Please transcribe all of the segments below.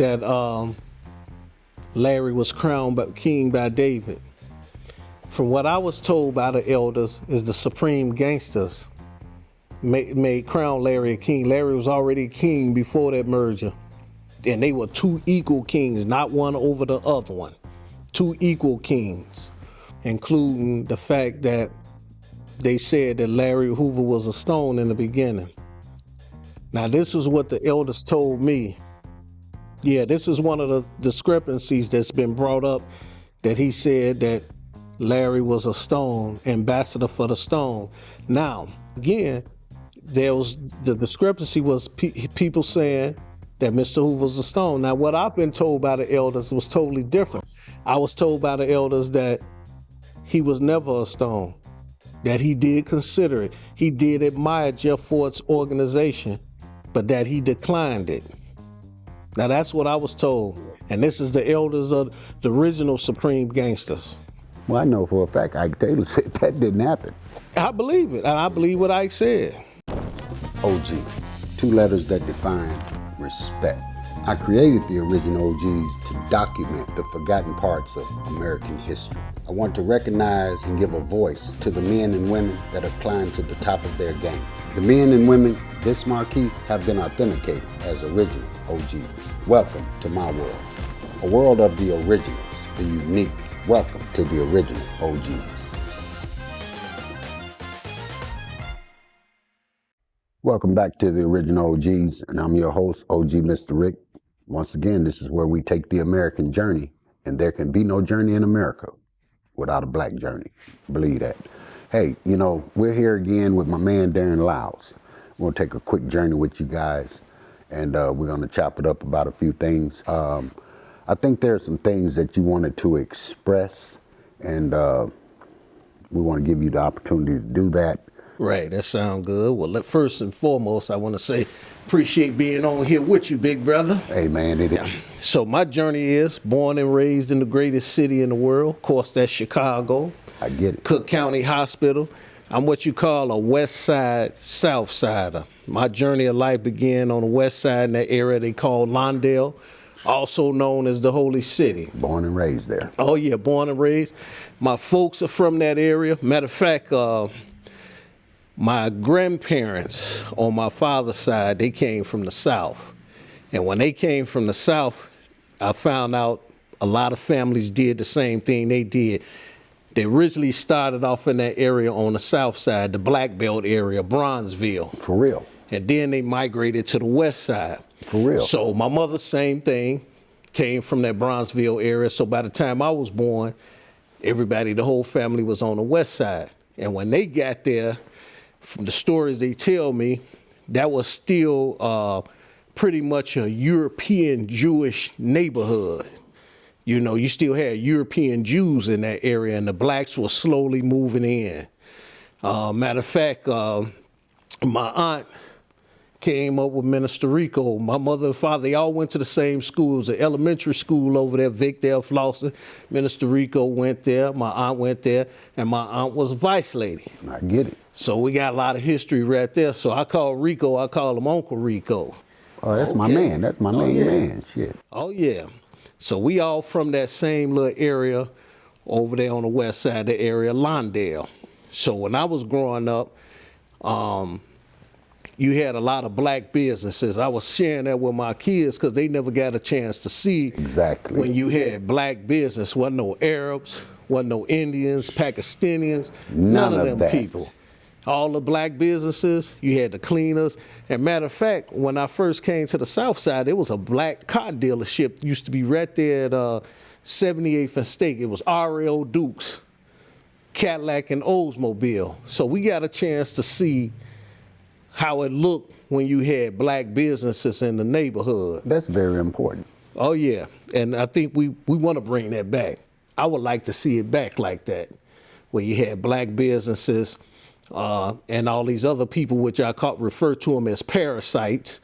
that Larry was crowned king by David. From what I was told by the elders, is the supreme gangsters made crown Larry a king. Larry was already king before that merger. And they were two equal kings, not one over the other one. Two equal kings, including the fact that they said that Larry Hoover was a stone in the beginning. Now, this is what the elders told me. Yeah, this is one of the discrepancies that's been brought up, that he said that Larry was a stone, ambassador for the stone. Now, again, the discrepancy was people saying that Mr. Hoover was a stone. Now, what I've been told by the elders was totally different. I was told by the elders that he was never a stone, that he did consider it. He did admire Jeff Ford's organization, but that he declined it. Now, that's what I was told. And this is the elders of the original Supreme Gangsters. Well, I know for a fact Ike Taylor said that didn't happen. I believe it, and I believe what Ike said. OG, two letters that define respect. I created the original OGs to document the forgotten parts of American history. I want to recognize and give a voice to the men and women that have climbed to the top of their game. The men and women this marquee have been authenticated as original OGs. Welcome to my world, a world of the originals, the unique. Welcome to the original OGs. Welcome back to the original OGs, and I'm your host, OG Mr. Rick. Once again, this is where we take the American journey, and there can be no journey in America without a black journey. Believe that. Hey, you know, we're here again with my man, Darrin Lyles. We're gonna take a quick journey with you guys, and we're gonna chop it up about a few things. I think there are some things that you wanted to express, and we want to give you the opportunity to do that. Right, that sounds good. Well, first and foremost, I want to say appreciate being on here with you, big brother. Hey, man. So my journey is born and raised in the greatest city in the world. Of course, that's Chicago. I get it. Cook County Hospital. I'm what you call a West Side, South Sider. My journey of life began on the West Side in that area they call Lawndale, also known as the Holy City. Born and raised there. Oh, yeah, born and raised. My folks are from that area. Matter of fact, my grandparents on my father's side, they came from the South. And when they came from the South, I found out a lot of families did the same thing they did. They originally started off in that area on the South Side, the Black Belt area, Bronzeville. For real. And then they migrated to the West Side. For real. So my mother, same thing, came from that Bronzeville area. So by the time I was born, everybody, the whole family was on the West Side. And when they got there, from the stories they tell me, that was still pretty much a European Jewish neighborhood. You know, you still had European Jews in that area, and the blacks were slowly moving in. Matter of fact, my aunt came up with Minister Rico. My mother and father, they all went to the same school. It was an elementary school over there, Vic Del Flosser. Minister Rico went there, my aunt went there, and my aunt was a vice lady. I get it. So we got a lot of history right there. So I call him Uncle Rico. Oh, that's okay. My man. That's my main man. Shit. Oh, yeah. So we all from that same little area over there on the west side of the area, Lawndale. So when I was growing up, you had a lot of black businesses. I was sharing that with my kids because they never got a chance to see exactly when you had black business. Wasn't no Arabs, wasn't no Indians, Pakistanians, none of them people. All the black businesses, you had the cleaners. And matter of fact, when I first came to the South Side, there was a black car dealership used to be right there at 78th and State. It was R.L. Dukes, Cadillac and Oldsmobile. So we got a chance to see how it looked when you had black businesses in the neighborhood. That's very important. Oh, yeah. And I think we want to bring that back. I would like to see it back like that, where you had black businesses and all these other people, which I refer to them as parasites,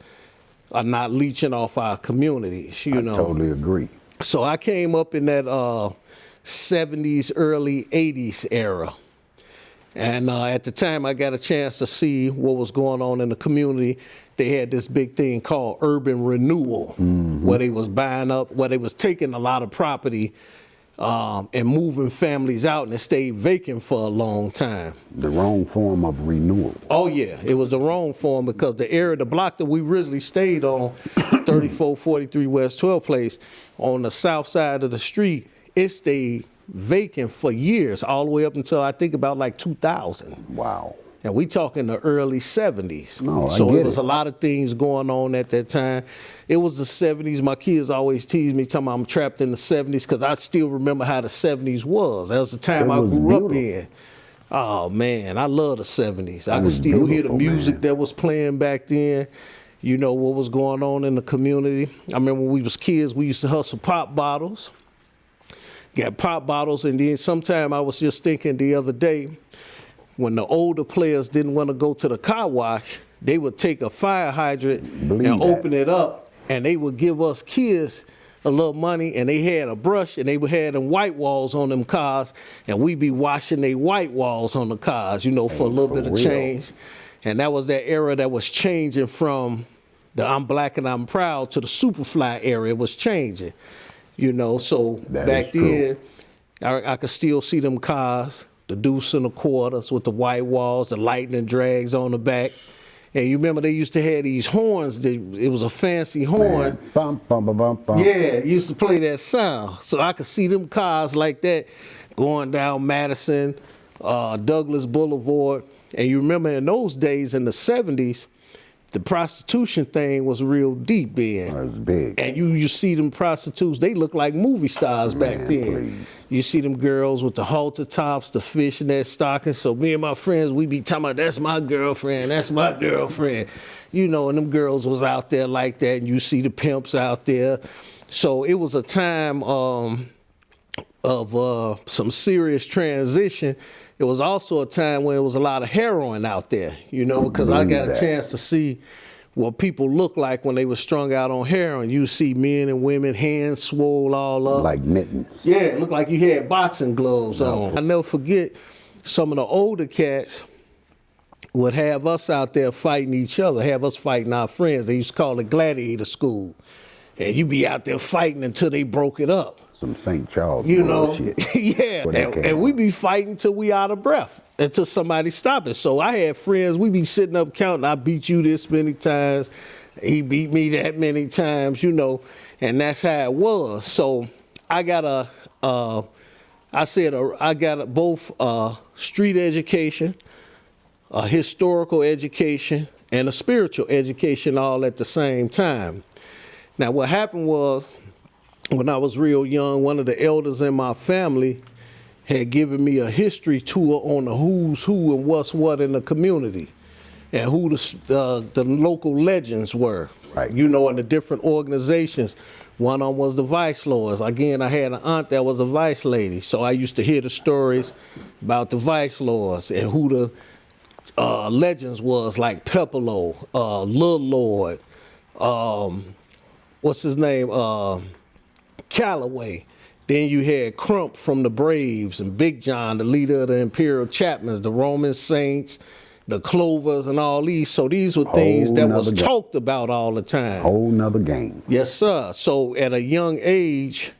are not leeching off our communities, you know. I totally agree. So I came up in that 70s, early 80s era. And at the time, I got a chance to see what was going on in the community. they had this big thing called urban renewal, where they was buying up, where they was taking a lot of property and moving families out, and it stayed vacant for a long time. The wrong form of renewal. Oh yeah, it was the wrong form, because the area, the block that we originally stayed on, 3443 West 12th Place, on the south side of the street, it stayed vacant for years, all the way up until I think about like 2000. Wow. And we talking the early 70s. No, so I get it was it. a lot of things going on at that time. It was the 70s. My kids always tease me, talking about I'm trapped in the 70s, because I still remember how the 70s was. That was the time I grew up in. Oh, man, I love the 70s. I can still hear the music that was playing back then. You know what was going on in the community. I remember when we was kids, we used to hustle pop bottles. Got pop bottles, and then sometime I was just thinking the other day, when the older players didn't want to go to the car wash, they would take a fire hydrant and open it up, and they would give us kids a little money, and they had a brush, and they would have them white walls on them cars, and we'd be washing they white walls on the cars, you know, for a little bit of change. And that was that era that was changing from the I'm black and I'm proud to the Superfly era. It was changing, you know. So back then, I could still see them cars, the deuce and the quarters with the white walls, the lightning drags on the back. And you remember they used to have these horns. It was a fancy horn. Bum, bum, bum, bum, bum. Yeah, it used to play that sound. So I could see them cars like that going down Madison, Douglas Boulevard. And you remember in those days in the 70s, the prostitution thing was real deep then. It was big. And you see them prostitutes, they look like movie stars back then. Please. You see them girls with the halter tops, the fishnet stockings. So me and my friends, we be talking about, that's my girlfriend, that's my girlfriend. You know, and them girls was out there like that, and you see the pimps out there. So it was a time of some serious transition. It was also a time when there was a lot of heroin out there, you know, because I got a chance to see what people look like when they were strung out on heroin. You see men and women, hands swole all up. Like mittens. Yeah, it looked like you had boxing gloves on. I never forget, some of the older cats would have us out there fighting each other, have us fighting our friends. They used to call it gladiator school. And you be out there fighting until they broke it up. Some St. Charles You know, bullshit. yeah, and we be fighting till we out of breath, until somebody stop it. So I had friends, we be sitting up counting, I beat you this many times, he beat me that many times, you know, and that's how it was. So I got both street education, a historical education, and a spiritual education all at the same time. Now what happened was, when I was real young, one of the elders in my family had given me a history tour on the who's who and what's what in the community, and who the local legends were. Right. You know, in the different organizations. One of them was the Vice Lords. Again, I had an aunt that was a Vice lady, so I used to hear the stories about the Vice Lords and who the legends was, like Pepperlo, Lil Lord, what's his name? Calloway. Then you had Crump from the Braves, and Big John, the leader of the Imperial Chapmans, the Roman Saints, the Clovers, and all these. So these were things that was talked about all the time. Whole nother game. Yes, sir. So at a young age,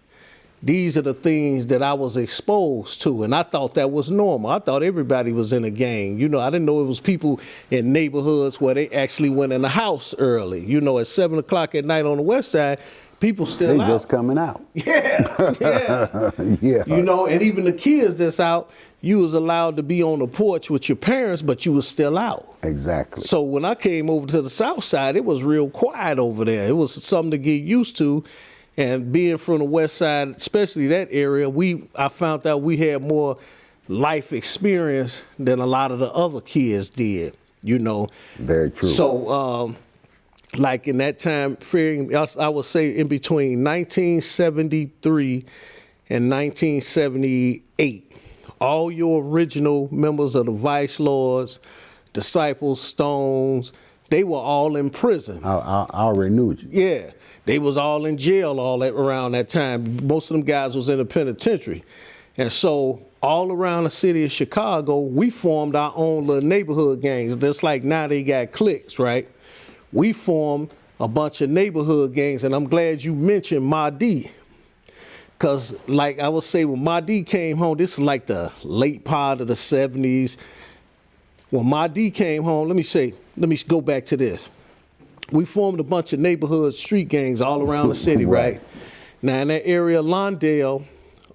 these are the things that I was exposed to, and I thought that was normal. I thought everybody was in a gang. You know, I didn't know it was people in neighborhoods where they actually went in the house early. You know, at 7 o'clock at night on the west side, people still They out. just coming out. Yeah, yeah. Yeah. You know, and even the kids that's out, you was allowed to be on the porch with your parents, but you was still out. Exactly. So when I came over to the south side, it was real quiet over there. It was something to get used to. And being from the west side, especially that area, I found out we had more life experience than a lot of the other kids did, you know. Very true. So, like in that time frame, I would say in between 1973 and 1978, all your original members of the Vice Lords, Disciples, Stones, they were all in prison. I already knew you. Yeah, they was all in jail around that time. Most of them guys was in the penitentiary. And so all around the city of Chicago, we formed our own little neighborhood gangs. Just like now they got cliques, right? we formed a bunch of neighborhood gangs, and I'm glad you mentioned Mahdi. Because, like I would say, when Mahdi came home, this is like the late part of the 70s. When Mahdi came home, let me go back to this. We formed a bunch of neighborhood street gangs all around the city, right? Now, in that area, Lawndale,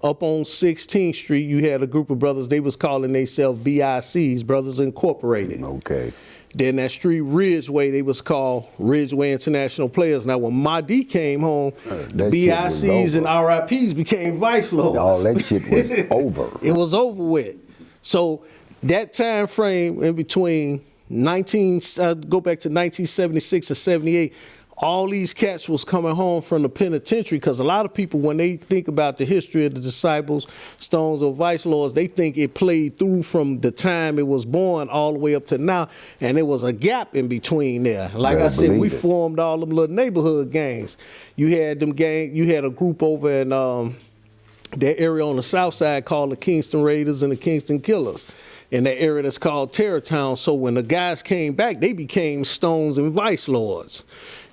up on 16th Street, you had a group of brothers. They was calling themselves BICs, Brothers Incorporated. Okay. Then that street Ridgeway, they was called Ridgeway International Players. Now, when Mahdi came home, BICs and RIPs became vice lords. All that shit was over. It was over with. So that time frame in between go back to 1976 or 78, all these cats was coming home from the penitentiary, because a lot of people, when they think about the history of the Disciples, Stones, or Vice Lords, they think it played through from the time it was born all the way up to now, and there was a gap in between there. Like I said, we formed all them little neighborhood gangs. You had a group over in that area on the south side called the Kingston Raiders and the Kingston Killers, in that area that's called Terrortown. So when the guys came back, they became Stones and Vice Lords.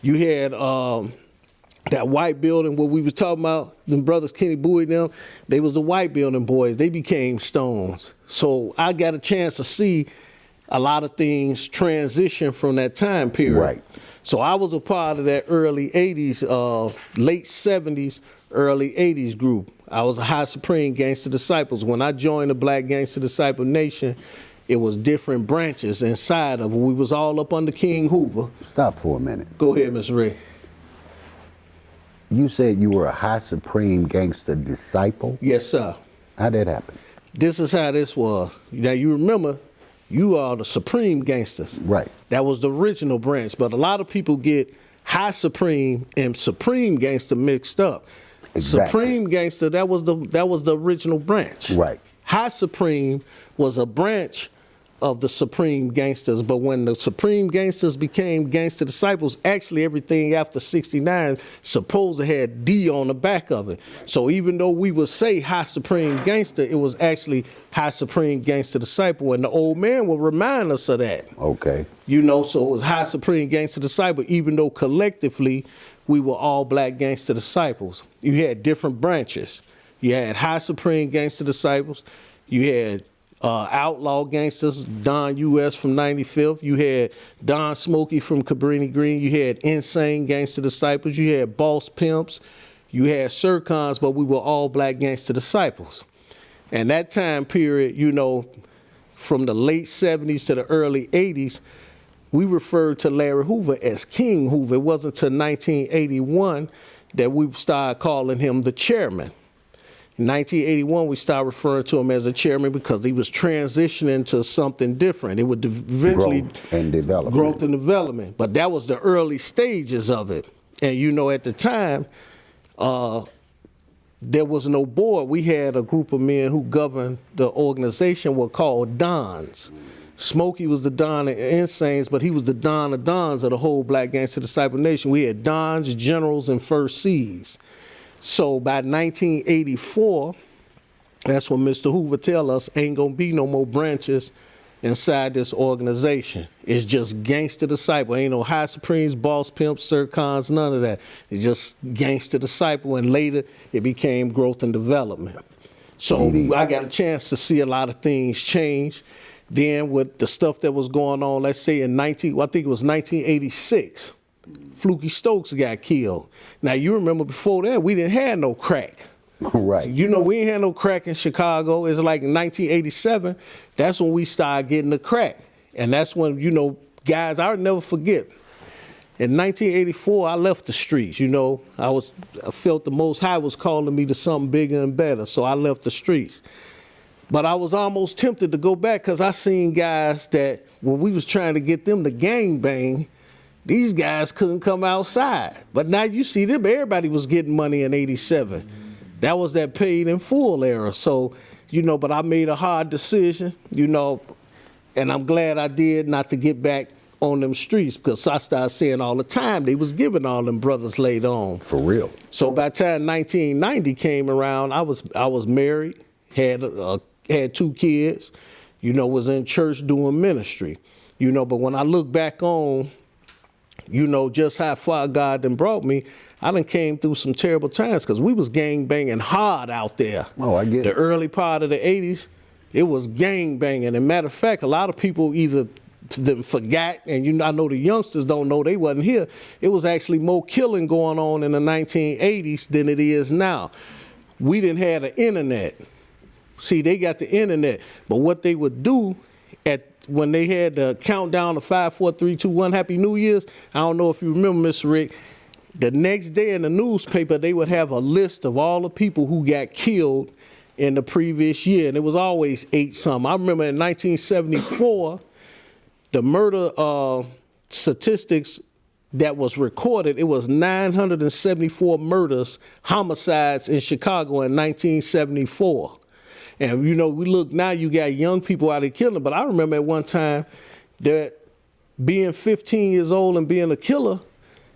You had that white building where we was talking about, them brothers Kenny Bowie and them, they was the white building boys. They became Stones. So I got a chance to see a lot of things transition from that time period. Right. So I was a part of that early 80s, late 70s, early 80s group. I was a High Supreme Gangster Disciples. When I joined the Black Gangster Disciple Nation, it was different branches inside of it. We was all up under King Hoover. Stop for a minute. Go ahead, Mr. Ray. You said you were a High Supreme Gangster Disciple? Yes, sir. How'd that happen? This is how this was. Now, you remember, you are the Supreme Gangsters. Right. That was the original branch, but a lot of people get High Supreme and Supreme Gangster mixed up. Exactly. Supreme Gangster, that was the original branch. Right. High Supreme was a branch of the Supreme Gangsters, but when the Supreme Gangsters became Gangster Disciples, actually everything after 69 supposed to had D on the back of it. So even though we would say High Supreme Gangster, it was actually High Supreme Gangster Disciple, and the old man will remind us of that. Okay. You know, so it was High Supreme Gangster Disciple, even though collectively we were all Black Gangster Disciples. You had different branches. You had High Supreme Gangster Disciples. You had Outlaw Gangsters, Don U.S. from 95th. You had Don Smokey from Cabrini Green. You had Insane Gangster Disciples. You had Boss Pimps. You had Sircons, but we were all Black Gangster Disciples. And that time period, you know, from the late 70s to the early 80s, we referred to Larry Hoover as King Hoover. It wasn't until 1981 that we started calling him the chairman. In 1981, we started referring to him as a chairman because he was transitioning to something different. It would eventually Growth and development. Growth and development. But that was the early stages of it. And you know, at the time, there was no board. We had a group of men who governed the organization were called Dons. Smokey was the Don of Insanes, but he was the Don of Dons of the whole Black Gangster Disciple Nation. We had Dons, Generals, and First Cs. So by 1984, that's when Mr. Hoover tell us ain't gonna be no more branches inside this organization. It's just Gangster Disciple. Ain't no High Supremes, Boss Pimps, Sircons, none of that. It's just Gangster Disciple, and later it became Growth and Development. So I got a chance to see a lot of things change. Then with the stuff that was going on, let's say in I think it was 1986, Fluky Stokes got killed. Now, you remember before that, we didn't have no crack. Right. You know, we ain't had no crack in Chicago. It's like in 1987, that's when we started getting the crack. And that's when, you know, guys, I'll never forget. In 1984, I left the streets. You know, I felt the Most High was calling me to something bigger and better, so I left the streets. But I was almost tempted to go back because I seen guys that when we was trying to get them to gangbang, these guys couldn't come outside. But now you see them, everybody was getting money in 87. That was that paid in full era. So, you know, but I made a hard decision, you know, and I'm glad I did not to get back on them streets because I started saying all the time they was giving all them brothers later on. For real. So by the time 1990 came around, I was married, had 2 kids, you know, was in church doing ministry, you know, but when I look back on you know, just how far God done brought me, I done came through some terrible times because we was gang banging hard out there. Oh, I get the it. early part of the 80s, it was gang banging. And matter of fact, a lot of people either forgot, and you know, I know the youngsters don't know, they wasn't here. It was actually more killing going on in the 1980s than it is now. We didn't have the internet. See, they got the internet, but what they would do when they had the countdown to 5, 4, 3, 2, 1, Happy New Year's, I don't know if you remember, Mr. Rick, the next day in the newspaper, they would have a list of all the people who got killed in the previous year, and it was always 8 something. I remember in 1974, the murder statistics that was recorded, it was 974 murders, homicides in Chicago in 1974. And, you know, we look now, you got young people out there killing, but I remember at one time that being 15 years old and being a killer,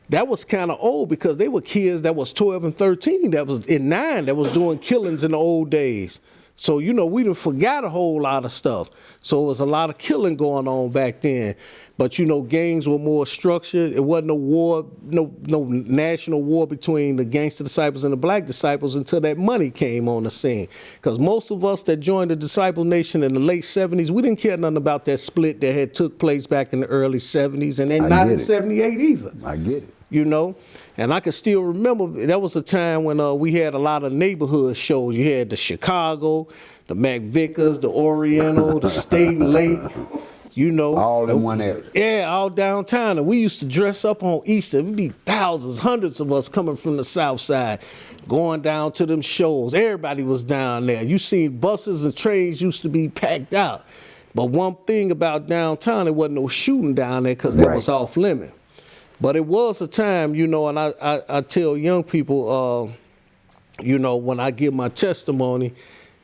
that was kind of old because they were kids that was 12 and 13, that was in 9, that was doing killings in the old days. So, you know, we done forgot a whole lot of stuff. So it was a lot of killing going on back then. But, you know, gangs were more structured. It wasn't a war, no national war between the gangster disciples and the black disciples until that money came on the scene. Because most of us that joined the Disciple Nation in the late 70s, we didn't care nothing about that split that had took place back in the early 70s and then not in 78 either. I get it. You know, and I can still remember that was a time when we had a lot of neighborhood shows. You had the Chicago, the McVickers, the Oriental, the State Lake, you know. All in one area. Yeah, all downtown. And we used to dress up on Easter. It'd be thousands, hundreds of us coming from the South Side, going down to them shows. Everybody was down there. You seen buses and trains used to be packed out. But one thing about downtown, there wasn't no shooting down there because that was off limit. But it was a time, you know, and I tell young people, you know, when I give my testimony,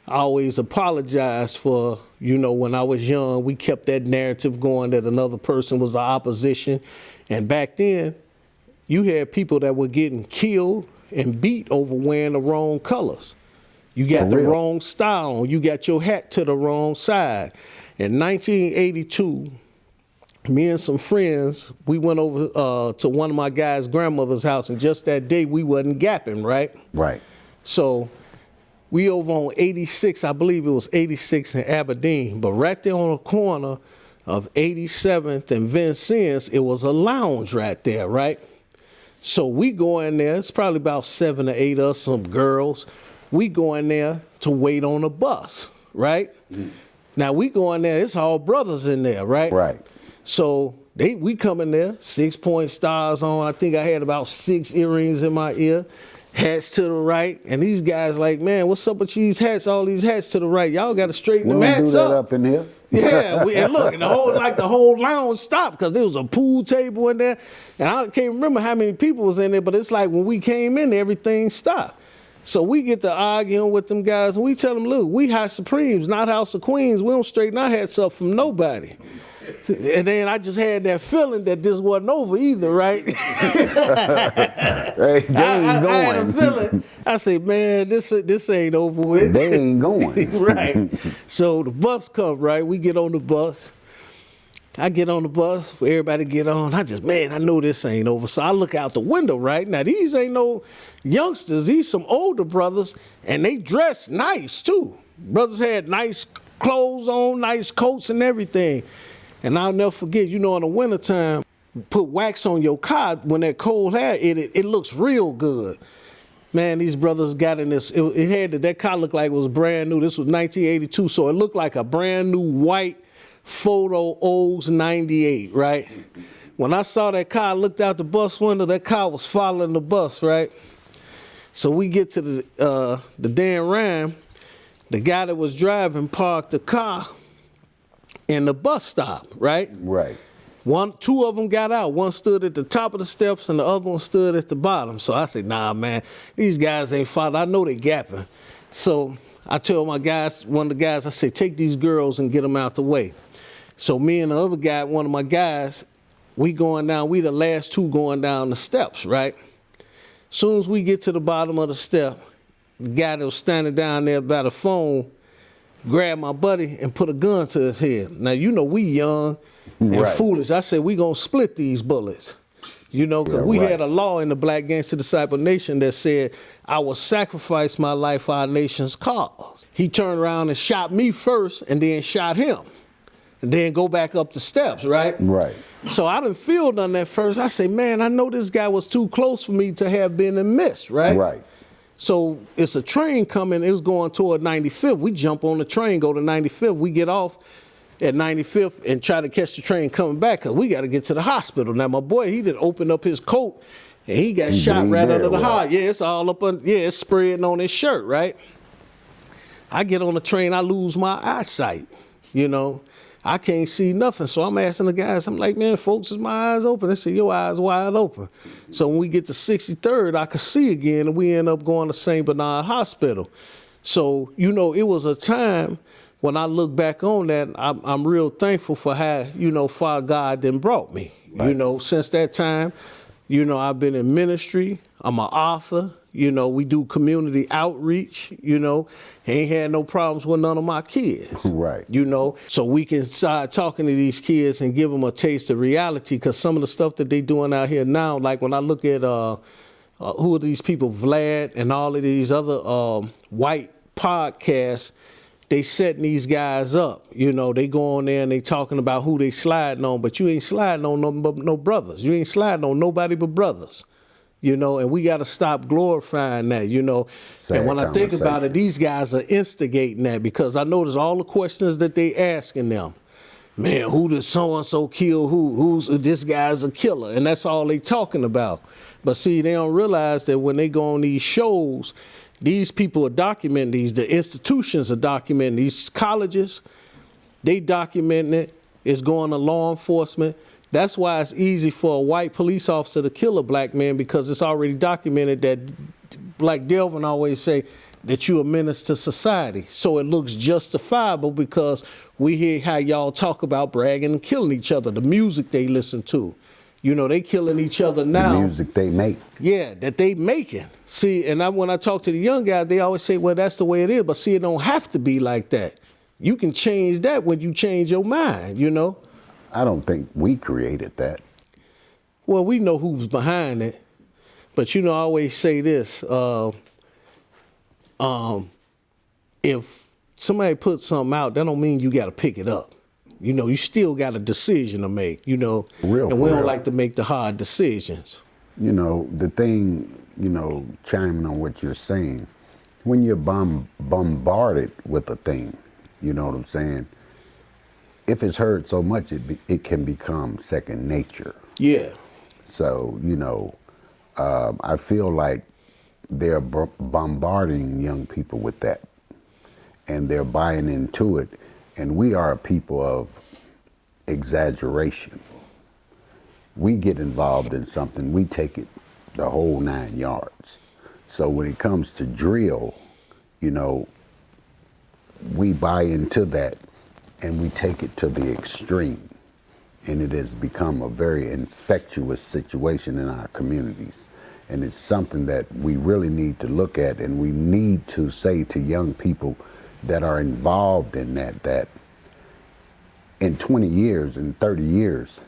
I always apologize for, you know, when I was young, we kept that narrative going that another person was the opposition. And back then, you had people that were getting killed and beat over wearing the wrong colors. You got the wrong style on. You got your hat to the wrong side. In 1982, me and some friends, we went over to one of my guys' grandmother's house, and just that day we wasn't gapping, right? Right. So we over on 86, I believe it was 86 in Aberdeen, but right there on the corner of 87th and Vincennes, it was a lounge right there, right? So we go in there, it's probably about 7 or 8 of us, some girls. We go in there to wait on a bus, right? Now we go in there, it's all brothers in there, right? Right. So we come in there, 6-point stars on. I think I had about 6 earrings in my ear, hats to the right. And these guys like, man, what's up with these hats? All these hats to the right. Y'all got to straighten them hats up. Up in here. Yeah, and look, and the whole lounge stopped because there was a pool table in there. And I can't remember how many people was in there, but it's like when we came in, everything stopped. So we get to arguing with them guys, and we tell them, look, we House Supremes, not House of Queens. We don't straighten our hats up from nobody. And then I just had that feeling that this wasn't over either, right? Hey, they ain't going. I had a feeling. I said, man, this ain't over with. They ain't going. Right. So the bus come, right? We get on the bus. I get on the bus, everybody get on. I know this ain't over. So I look out the window, right? Now, these ain't no youngsters. These some older brothers, and they dress nice, too. Brothers had nice clothes on, nice coats and everything. And I'll never forget, you know, in the wintertime, put wax on your car when that cold hair, it looks real good. Man, these brothers got in this, that car looked like it was brand new. This was 1982, so it looked like a brand new white photo Olds 98, right? When I saw that car, I looked out the bus window, that car was following the bus, right? So we get to the Dan Ram, the guy that was driving parked the car in the bus stop, right? Right. Two of them got out. One stood at the top of the steps and the other one stood at the bottom. So I said, nah, man, these guys ain't following. I know they gapping. So I tell my guys, one of the guys, I say, take these girls and get them out the way. So me and the other guy, one of my guys, we the last two going down the steps, right? Soon as we get to the bottom of the step, the guy that was standing down there by the phone grabbed my buddy and put a gun to his head. Now, you know, we young and foolish. I said, we gonna split these bullets. You know, because Yeah, we right. had a law in the Black Gangster Disciple Nation that said, I will sacrifice my life for our nation's cause. He turned around and shot me first and then shot him. And then go back up the steps, right? Right. So I didn't feel none at first. I say, man, I know this guy was too close for me to have been and missed, right? Right. So it's a train coming. It was going toward 95th. We jump on the train, go to 95th. We get off at 95th and try to catch the train coming back because we got to get to the hospital. Now, my boy, he didn't open up his coat and he got shot right under the heart. Yeah, it's all up on, it's spreading on his shirt, right? I get on the train, I lose my eyesight, you know. I can't see nothing. So I'm asking the guys, I'm like, man, folks, is my eyes open? They say, your eyes wide open. So when we get to 63rd, I could see again, and we end up going to St. Bernard Hospital. So, you know, it was a time when I look back on that, I'm real thankful for how, you know, far God then brought me. Right. You know, since that time, you know, I've been in ministry. I'm an author. You know, we do community outreach, you know. Ain't had no problems with none of my kids. Right. You know, so we can start talking to these kids and give them a taste of reality, because some of the stuff that they doing out here now, like when I look at who are these people, Vlad and all of these other white podcasts, they setting these guys up. You know, they go on there and they talking about who they sliding on, but you ain't sliding on no brothers. You ain't sliding on nobody but brothers. You know, and we got to stop glorifying that, you know. And when I think about it, these guys are instigating that, because I notice all the questions that they asking them. Man, who did so-and-so kill who? Who's this guy's a killer? And that's all they talking about. But see, they don't realize that when they go on these shows, these people are documenting these. The institutions are documenting these. Colleges, they documenting it. It's going to law enforcement. That's why it's easy for a white police officer to kill a black man, because it's already documented that, like Delvin always say, that you a menace to society. So it looks justifiable because we hear how y'all talk about bragging and killing each other, the music they listen to. You know, they killing each other now. The music they make. Yeah, that they making. See, and when I talk to the young guys, they always say, well, that's the way it is. But see, it don't have to be like that. You can change that when you change your mind, you know. I don't think we created that. Well, we know who's behind it. But, you know, I always say this. If somebody puts something out, that don't mean you got to pick it up. You know, you still got a decision to make, you know. And we don't like to make the hard decisions. You know, the thing, you know, chiming on what you're saying, when you're bombarded with a thing, you know what I'm saying? If it's heard so much, it can become second nature. Yeah. So, you know, I feel like they're bombarding young people with that, and they're buying into it. And we are a people of exaggeration. We get involved in something, we take it the whole 9 yards. So when it comes to drill, you know, we buy into that and we take it to the extreme. And it has become a very infectious situation in our communities. And it's something that we really need to look at, and we need to say to young people that are involved in that in 20 years, in 30 years,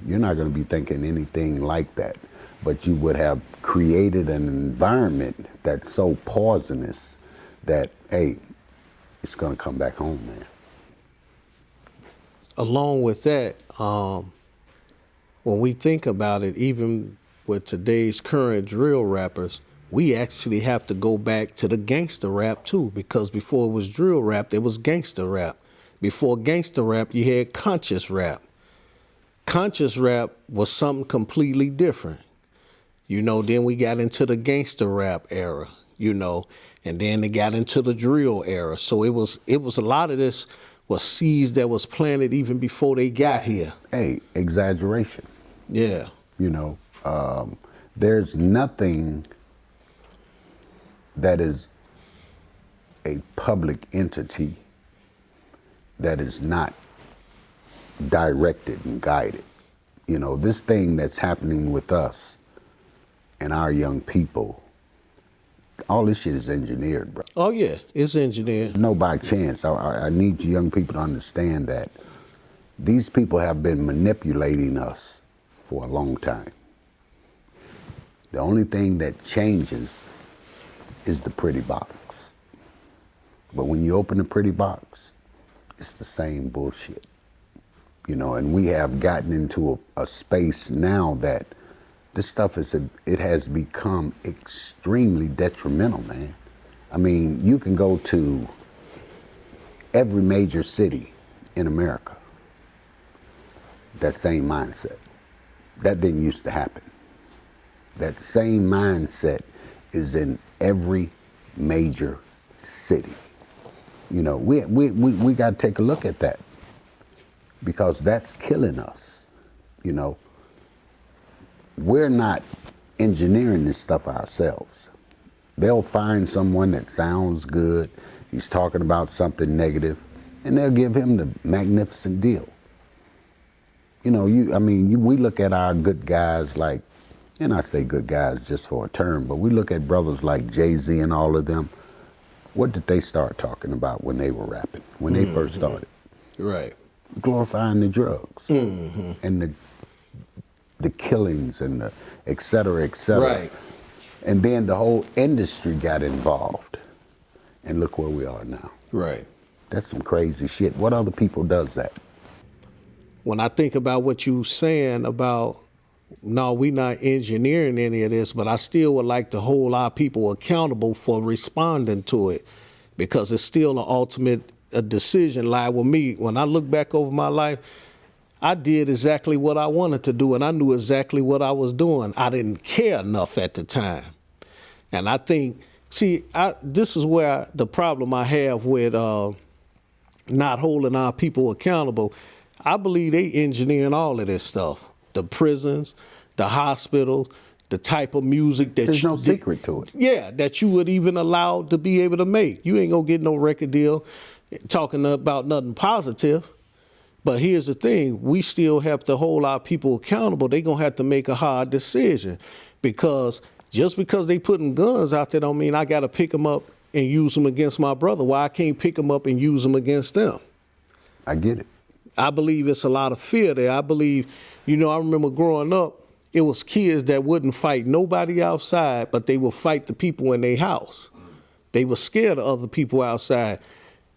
you're not going to be thinking anything like that. But you would have created an environment that's so poisonous that, hey, it's going to come back home, man. Along with that, when we think about it, even with today's current drill rappers, we actually have to go back to the gangster rap too, because before it was drill rap, there was gangster rap. Before gangster rap, you had conscious rap. Conscious rap was something completely different. You know, then we got into the gangster rap era, you know, and then they got into the drill era. So it was a lot of this was seeds that was planted even before they got here. Hey, exaggeration. Yeah. You know, there's nothing that is a public entity that is not directed and guided. You know, this thing that's happening with us and our young people, all this shit is engineered, bro. Oh yeah, it's engineered. No by chance. I need you young people to understand that these people have been manipulating us for a long time. The only thing that changes is the pretty box. But when you open the pretty box, it's the same bullshit. You know, and we have gotten into a space now that this stuff it has become extremely detrimental, man. I mean, you can go to every major city in America, that same mindset. That didn't used to happen. That same mindset is in every major city. You know, we got to take a look at that, because that's killing us. You know, we're not engineering this stuff ourselves. They'll find someone that sounds good, he's talking about something negative, and they'll give him the magnificent deal. You know, we look at our good guys like, and I say good guys just for a term, but we look at brothers like Jay-Z and all of them. What did they start talking about when they were rapping, when they first started? Right. Glorifying the drugs and the killings and the et cetera, et cetera. Right. And then the whole industry got involved. And look where we are now. Right. That's some crazy shit. What other people does that? When I think about what you saying about, no, we not engineering any of this, but I still would like to hold our people accountable for responding to it, because it's still an ultimate decision lie with me. When I look back over my life, I did exactly what I wanted to do, and I knew exactly what I was doing. I didn't care enough at the time. And I think, this is where the problem I have with not holding our people accountable. I believe they engineering all of this stuff. The prisons, the hospitals, the type of music that There's no secret to it. Yeah, that you would even allow to be able to make. You ain't gonna get no record deal talking about nothing positive. But here's the thing, we still have to hold our people accountable. They're gonna have to make a hard decision, because just because they putting guns out there don't mean I gotta pick them up and use them against my brother. Why I can't pick them up and use them against them? I get it. I believe it's a lot of fear there. I believe, I remember growing up, it was kids that wouldn't fight nobody outside, but they would fight the people in their house. They were scared of other people outside.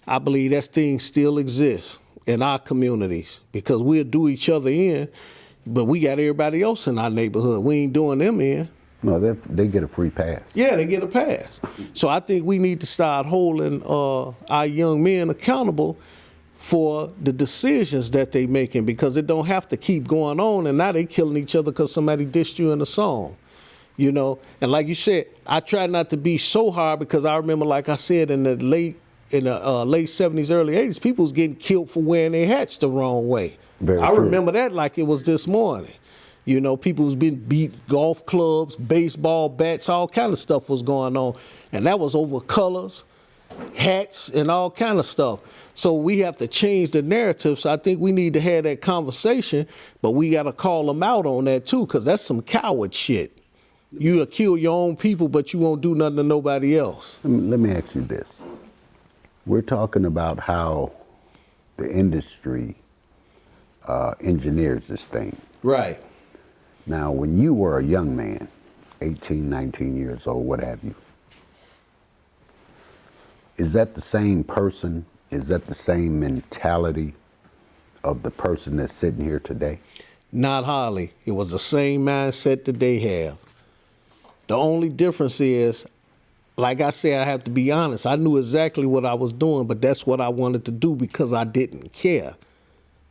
I believe that thing still exists in our communities, because we'll do each other in, but we got everybody else in our neighborhood. We ain't doing them in. No, they get a free pass. Yeah, they get a pass. So I think we need to start holding our young men accountable for the decisions that they making, because it don't have to keep going on, and now they killing each other because somebody dissed you in a song, And like you said, I try not to be so hard, because I remember, like I said, in the late 70s, early 80s, people was getting killed for wearing their hats the wrong way. I remember that like it was this morning. People was being beat, golf clubs, baseball bats, all kind of stuff was going on. And that was over colors, hats, and all kind of stuff. So we have to change the narrative. So I think we need to have that conversation, but we got to call them out on that too, because that's some coward shit. You'll kill your own people, but you won't do nothing to nobody else. Let me ask you this. We're talking about how the industry engineers this thing. Right. Now, when you were a young man, 18, 19 years old, what have you, is that the same person? Is that the same mentality of the person that's sitting here today? Not hardly. It was the same mindset that they have. The only difference is, like I said, I have to be honest. I knew exactly what I was doing, but that's what I wanted to do because I didn't care.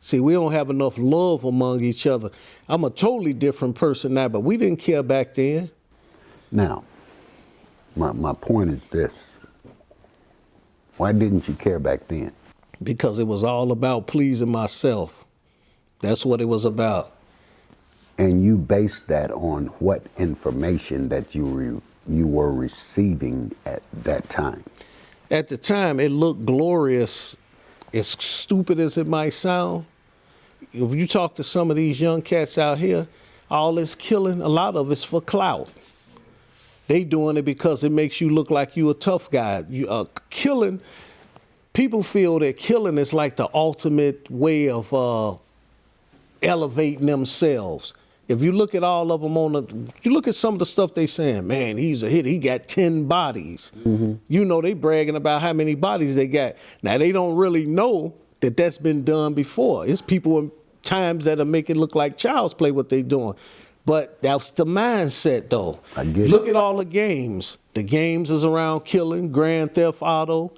See, we don't have enough love among each other. I'm a totally different person now, but we didn't care back then. Now, my point is this. Why didn't you care back then? Because it was all about pleasing myself. That's what it was about. And you based that on what information that you were receiving at that time? At the time, it looked glorious, as stupid as it might sound. If you talk to some of these young cats out here, all this killing, a lot of it's for clout. They doing it because it makes you look like you a tough guy. Killing, people feel that killing is like the ultimate way of elevating themselves. If you look at all of them you look at some of the stuff they saying, man, he's a hit. He got 10 bodies. You know, they bragging about how many bodies they got. Now, they don't really know that that's been done before. It's people in times that'll make it look like child's play what they doing. But that's the mindset, though. I get Look it. at all the games. The games is around killing, Grand Theft Auto,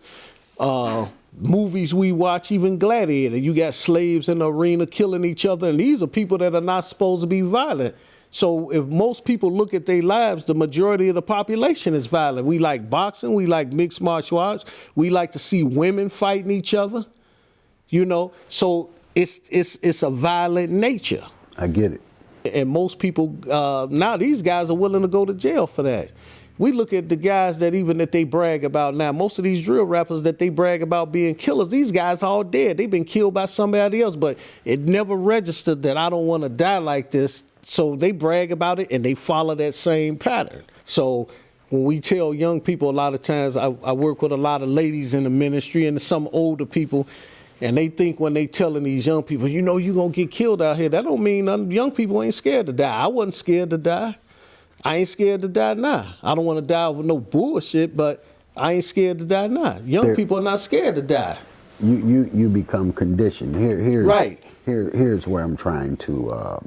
movies we watch, even Gladiator. You got slaves in the arena killing each other, and these are people that are not supposed to be violent. So if most people look at their lives, the majority of the population is violent. We like boxing, we like mixed martial arts, we like to see women fighting each other, you know. So it's a violent nature. I get it. And most people, now these guys are willing to go to jail for that. We look at the guys that they brag about now. Most of these drill rappers that they brag about being killers, these guys are all dead. They've been killed by somebody else, but it never registered that I don't want to die like this. So they brag about it and they follow that same pattern. So when we tell young people, a lot of times I work with a lot of ladies in the ministry and some older people, and they think when they telling these young people, you know, you're going to get killed out here. That don't mean none young people ain't scared to die. I wasn't scared to die. I ain't scared to die now. I don't want to die with no bullshit, but I ain't scared to die now. Young people are not scared to die. You become conditioned. Here's where I'm trying to,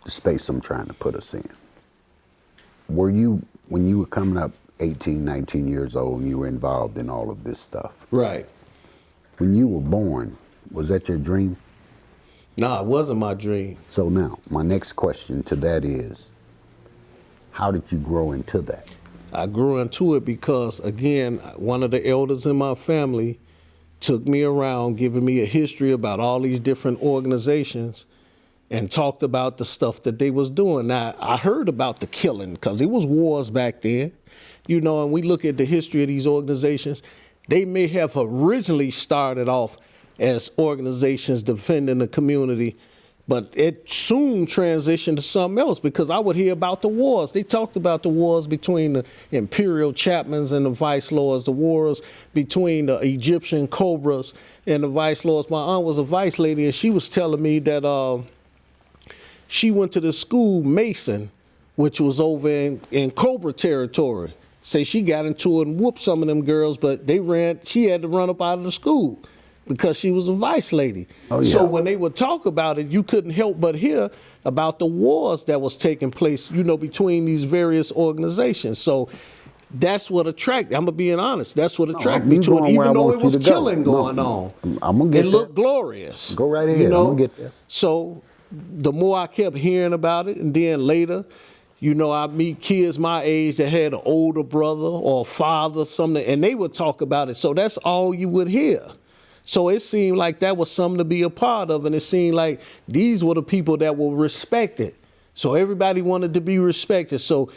the space I'm trying to put us in. When you were coming up 18, 19 years old and you were involved in all of this stuff. Right. When you were born, was that your dream? No, it wasn't my dream. So now, my next question to that is, how did you grow into that? I grew into it because, again, one of the elders in my family took me around, giving me a history about all these different organizations and talked about the stuff that they was doing. Now, I heard about the killing because it was wars back then, you know, and we look at the history of these organizations. They may have originally started off as organizations defending the community, but it soon transitioned to something else because I would hear about the wars. They talked about the wars between the imperial Chapmans and the vice lords, the wars between the Egyptian Cobras and the vice lords. My aunt was a vice lady, and she was telling me that she went to the school Mason, which was over in Cobra territory. Say she got into it and whooped some of them girls, but she had to run up out of the school because she was a vice lady. Oh, yeah. So when they would talk about it, you couldn't help but hear about the wars that was taking place, you know, between these various organizations. So that's what attracted, I'm being honest, that's what attracted me to it, even though it was killing going on. I'm gonna get it looked glorious. Go right ahead, you know? I'm gonna get there. So the more I kept hearing about it, and then later, you know, I meet kids my age that had an older brother or father, something, and they would talk about it. So that's all you would hear. So it seemed like that was something to be a part of, and it seemed like these were the people that were respected. So everybody wanted to be respected. So,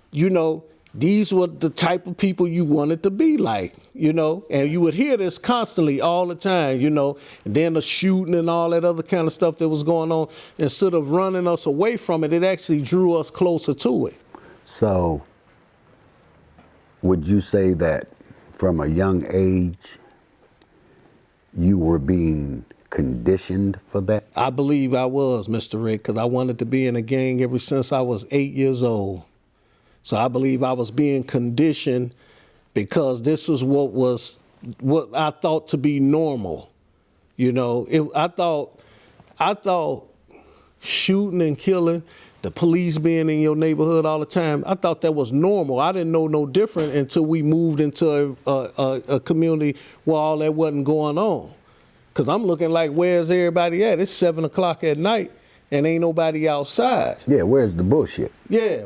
you know, these were the type of people you wanted to be like, you know, and you would hear this constantly all the time, you know, and then the shooting and all that other kind of stuff that was going on. Instead of running us away from it, it actually drew us closer to it. So would you say that from a young age, you were being conditioned for that? I believe I was, Mr. Rick, because I wanted to be in a gang ever since I was 8 years old. So I believe I was being conditioned because this was what I thought to be normal. You know, I thought shooting and killing, the police being in your neighborhood all the time, I thought that was normal. I didn't know no different until we moved into a community where all that wasn't going on. Because I'm looking like, where's everybody at? It's 7 o'clock at night and ain't nobody outside. Yeah, where's the bullshit? Yeah,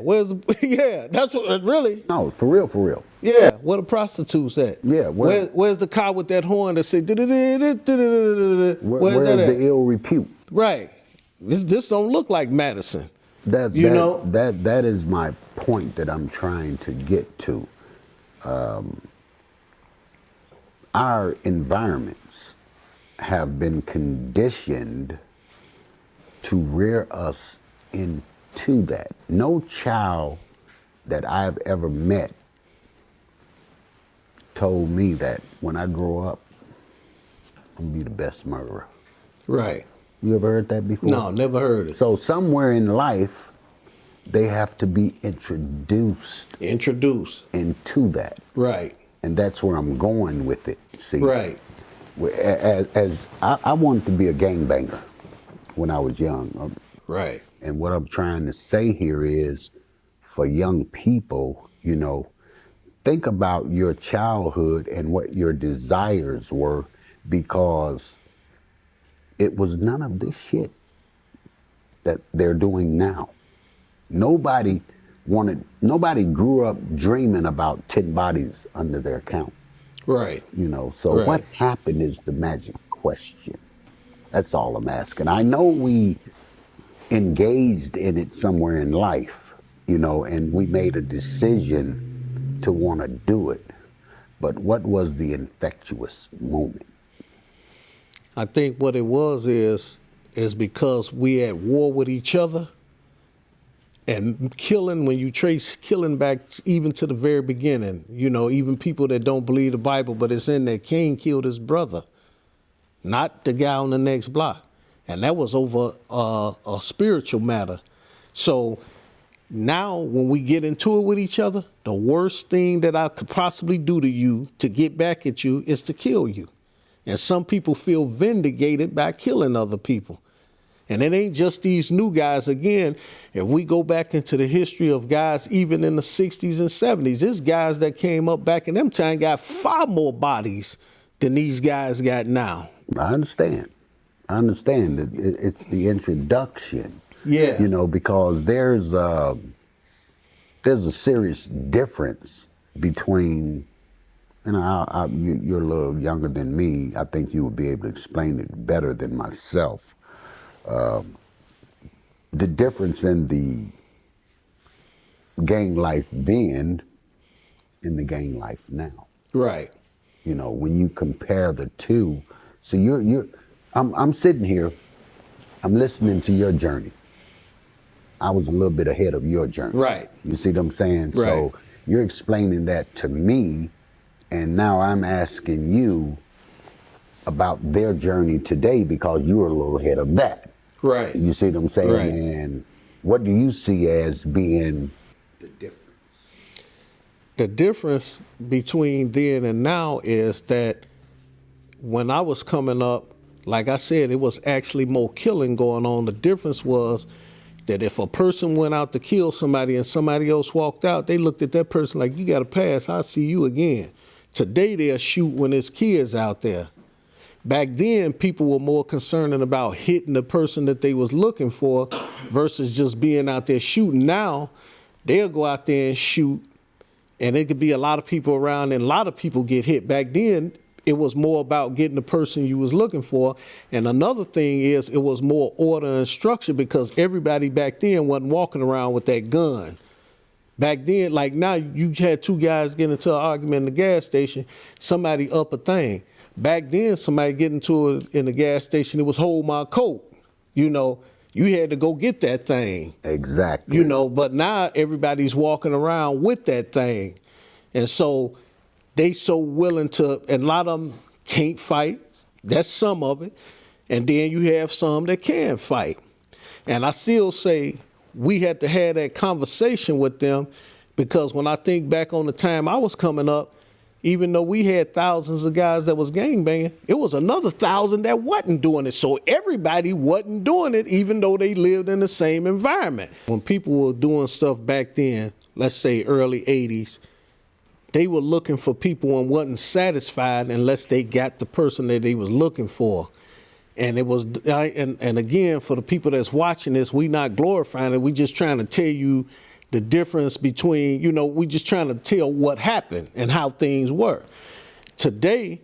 that's what, really. No, for real. Yeah, where the prostitutes at? Yeah, where's the car with that horn that say, where's where's that at? the ill repute? Right. This don't look like Madison. That is my point that I'm trying to get to. Our environments have been conditioned to rear us into that. No child that I've ever met told me that when I grow up, I'm gonna be the best murderer. Right. You ever heard that before? No, never heard it. So somewhere in life, they have to be introduced into that. Right. And that's where I'm going with it. See, Right. As I wanted to be a gangbanger when I was young. Right. And what I'm trying to say here is, for young people, you know, think about your childhood and what your desires were, because it was none of this shit that they're doing now. Nobody grew up dreaming about 10 bodies under their count. Right. You know, so what happened is the magic question. That's all I'm asking. I know we engaged in it somewhere in life, you know, and we made a decision to want to do it. But what was the infectious moment? I think what it was is because we at war with each other, and killing, when you trace killing back even to the very beginning, you know, even people that don't believe the Bible, but it's in there, Cain killed his brother, not the guy on the next block. And that was over a spiritual matter. So now when we get into it with each other, the worst thing that I could possibly do to you to get back at you is to kill you. And some people feel vindicated by killing other people. And it ain't just these new guys. Again, if we go back into the history of guys, even in the 60s and 70s, there's guys that came up back in them time got far more bodies than these guys got now. I understand. That it's the introduction. Yeah. You know, because there's a serious difference between, and you're a little younger than me. I think you would be able to explain it better than myself. The difference in the gang life then and the gang life now. Right. You know, when you compare the two, so I'm sitting here, I'm listening to your journey. I was a little bit ahead of your journey. Right. You see what I'm saying? Right. So you're explaining that to me, and now I'm asking you about their journey today because you were a little ahead of that. Right. You see what I'm saying? Right. And what do you see as being the difference? The difference between then and now is that when I was coming up, like I said, it was actually more killing going on. The difference was that if a person went out to kill somebody and somebody else walked out, they looked at that person like, you got to pass, I'll see you again. Today they'll shoot when there's kids out there. Back then, people were more concerned about hitting the person that they was looking for versus just being out there shooting. Now, they'll go out there and shoot, and it could be a lot of people around, and a lot of people get hit. Back then, it was more about getting the person you was looking for. And another thing is, it was more order and structure because everybody back then wasn't walking around with that gun. Back then, like now, you had two guys get into an argument in the gas station, somebody up a thing. Back then, somebody get into it in the gas station, it was hold my coat. You know, you had to go get that thing. Exactly. You know, but now everybody's walking around with that thing. And so they so willing to, and a lot of them can't fight. That's some of it. And then you have some that can fight. And I still say we had to have that conversation with them because when I think back on the time I was coming up, even though we had thousands of guys that was gangbanging, it was another 1,000 that wasn't doing it. So everybody wasn't doing it, even though they lived in the same environment. When people were doing stuff back then, let's say early 80s, they were looking for people and wasn't satisfied unless they got the person that they was looking for. And it was, and again, for the people that's watching this, we not glorifying it. We just trying to tell you the difference between, you know, we just trying to tell what happened and how things were. Today,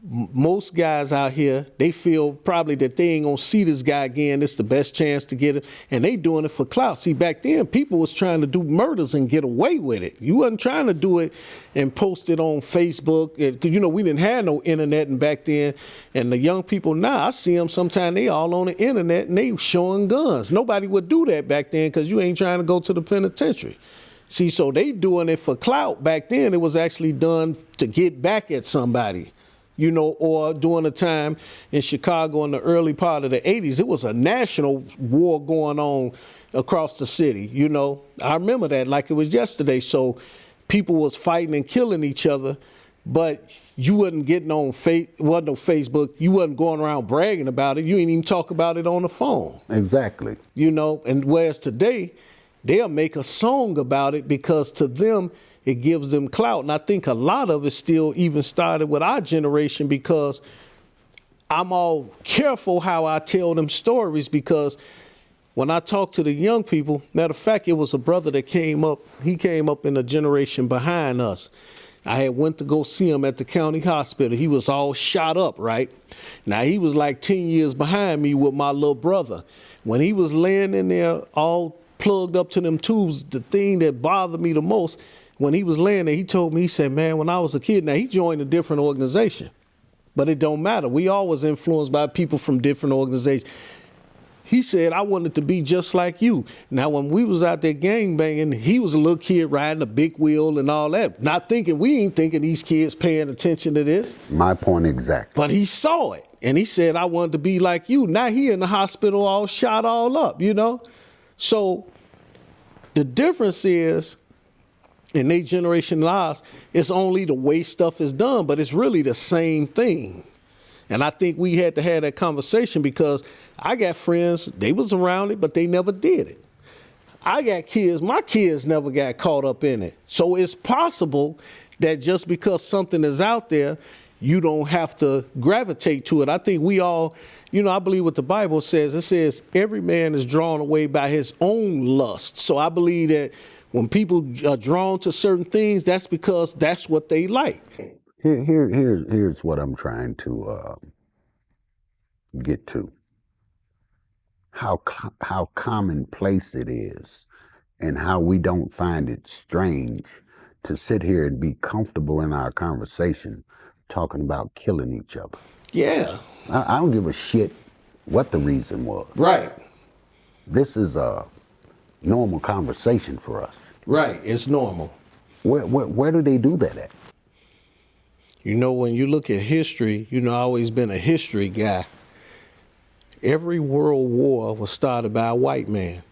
most guys out here, they feel probably that they ain't gonna see this guy again. It's the best chance to get it. And they doing it for clout. See, back then, people was trying to do murders and get away with it. You wasn't trying to do it and post it on Facebook. Because, you know, we didn't have no internet and back then. And the young people now, I see them sometimes, they all on the internet and they showing guns. Nobody would do that back then because you ain't trying to go to the penitentiary. See, so they doing it for clout. Back then, it was actually done to get back at somebody. or during the time in Chicago in the early part of the 80s, it was a national war going on across the city. I remember that like it was yesterday. So people was fighting and killing each other, but you wasn't getting on wasn't no Facebook. You wasn't going around bragging about it. You ain't even talk about it on the phone. Exactly. And whereas today, they'll make a song about it because to them, it gives them clout. And I think a lot of it still even started with our generation because I'm all careful how I tell them stories because when I talk to the young people, matter of fact, it was a brother that came up. He came up in a generation behind us. I had went to go see him at the county hospital. He was all shot up, right? Now, he was like 10 years behind me with my little brother. When he was laying in there all plugged up to them tubes, the thing that bothered me the most, when he was laying there, he told me, he said, man, when I was a kid, now he joined a different organization, but it don't matter. We all was influenced by people from different organizations. He said, I wanted to be just like you. Now, when we was out there gangbanging, he was a little kid riding a big wheel and all that, we ain't thinking these kids paying attention to this. My point exactly. But he saw it, and he said, I wanted to be like you. Now he in the hospital all shot all up, So the difference is, in their generation lives, it's only the way stuff is done, but it's really the same thing. And I think we had to have that conversation because I got friends, they was around it, but they never did it. I got kids, my kids never got caught up in it. So it's possible that just because something is out there, you don't have to gravitate to it. I think we all, I believe what the Bible says. It says every man is drawn away by his own lust. So I believe that when people are drawn to certain things, that's because that's what they like. Here's what I'm trying to get to. How commonplace it is and how we don't find it strange to sit here and be comfortable in our conversation talking about killing each other. Yeah. I don't give a shit what the reason was. Right. This is a normal conversation for us. Right, it's normal. Where do they do that at? When you look at history, I've always been a history guy. Every world war was started by a white man.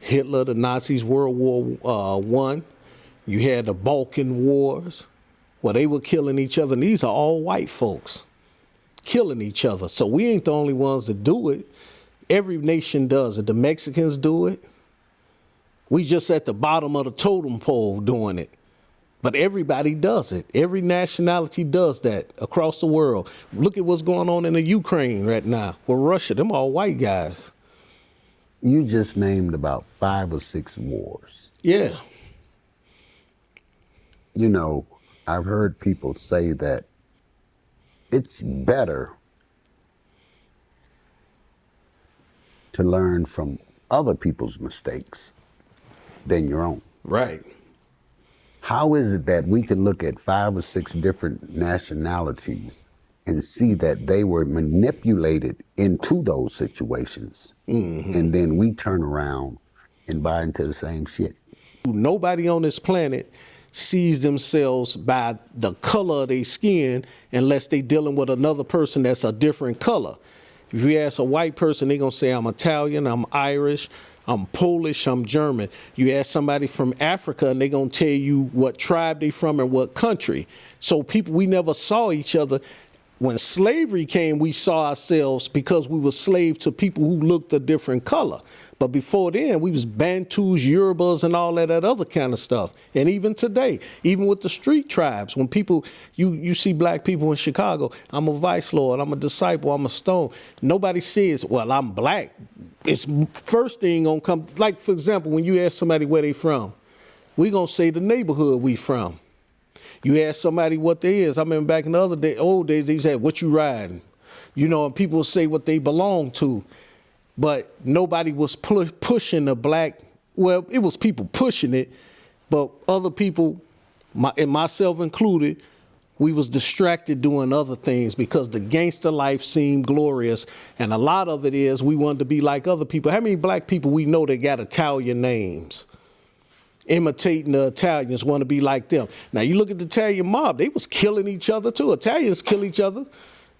Hitler, the Nazis, World War I. You had the Balkan Wars, where they were killing each other. And these are all white folks killing each other. So we ain't the only ones that do it. Every nation does it. The Mexicans do it. We just at the bottom of the totem pole doing it. But everybody does it. Every nationality does that across the world. Look at what's going on in the Ukraine right now with Russia. Them all white guys. You just named about 5 or 6 wars. Yeah. I've heard people say that it's better to learn from other people's mistakes than your own. Right. How is it that we can look at 5 or 6 different nationalities and see that they were manipulated into those situations, and then we turn around and buy into the same shit? Nobody on this planet sees themselves by the color of their skin unless they dealing with another person that's a different color. If you ask a white person, they're going to say, I'm Italian, I'm Irish, I'm Polish, I'm German. You ask somebody from Africa and they're going to tell you what tribe they from and what country. So we never saw each other. When slavery came, we saw ourselves because we were slaves to people who looked a different color. But before then, we was Bantus, Yorubas, and all that other kind of stuff. And even today, even with the street tribes, when people, you see black people in Chicago, I'm a vice lord, I'm a disciple, I'm a stone. Nobody says, well, I'm black. It's first thing gonna come, like, for example, when you ask somebody where they from, we gonna say the neighborhood we from. You ask somebody what they is. I remember back in the old days, they said, what you riding? And people say what they belong to. But nobody was pushing the black. Well, it was people pushing it, but other people, and myself included, we was distracted doing other things because the gangster life seemed glorious. And a lot of it is we wanted to be like other people. How many black people we know that got Italian names? imitating the Italians, want to be like them. Now you look at the Italian mob, they was killing each other too. Italians kill each other,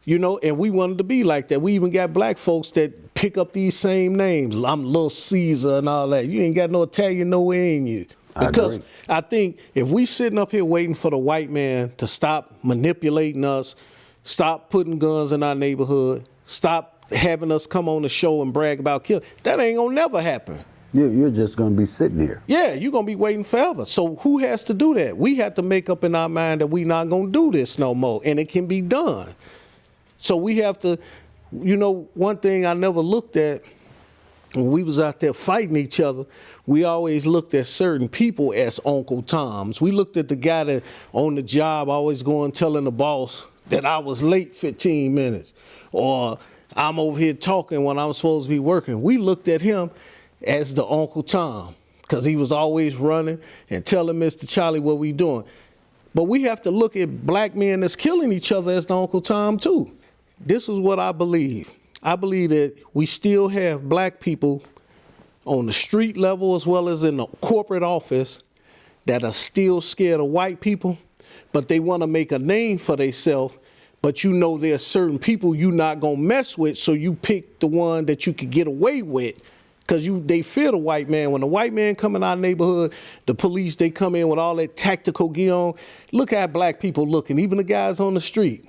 you know, and we wanted to be like that. We even got black folks that pick up these same names. I'm Little Caesar and all that. You ain't got no Italian nowhere in you. Because I think if we sitting up here waiting for the white man to stop manipulating us, stop putting guns in our neighborhood, stop having us come on the show and brag about killing, that ain't gonna never happen. You're just going to be sitting here. Yeah, you're going to be waiting forever. So who has to do that? We have to make up in our mind that we're not going to do this no more, and it can be done. So we have to, you know, one thing I never looked at when we was out there fighting each other, we always looked at certain people as Uncle Toms. We looked at the guy that on the job always going telling the boss that I was late 15 minutes, or I'm over here talking when I'm supposed to be working. We looked at him as the Uncle Tom, because he was always running and telling Mr. Charlie what we doing. But we have to look at black men that's killing each other as the Uncle Tom too. This is what I believe. I believe that we still have black people on the street level as well as in the corporate office that are still scared of white people, but they want to make a name for themselves. But you know there's certain people you're not going to mess with, so you pick the one that you could get away with. Because they fear the white man. When the white man come in our neighborhood, the police, they come in with all that tactical gear on. Look how black people looking, even the guys on the street.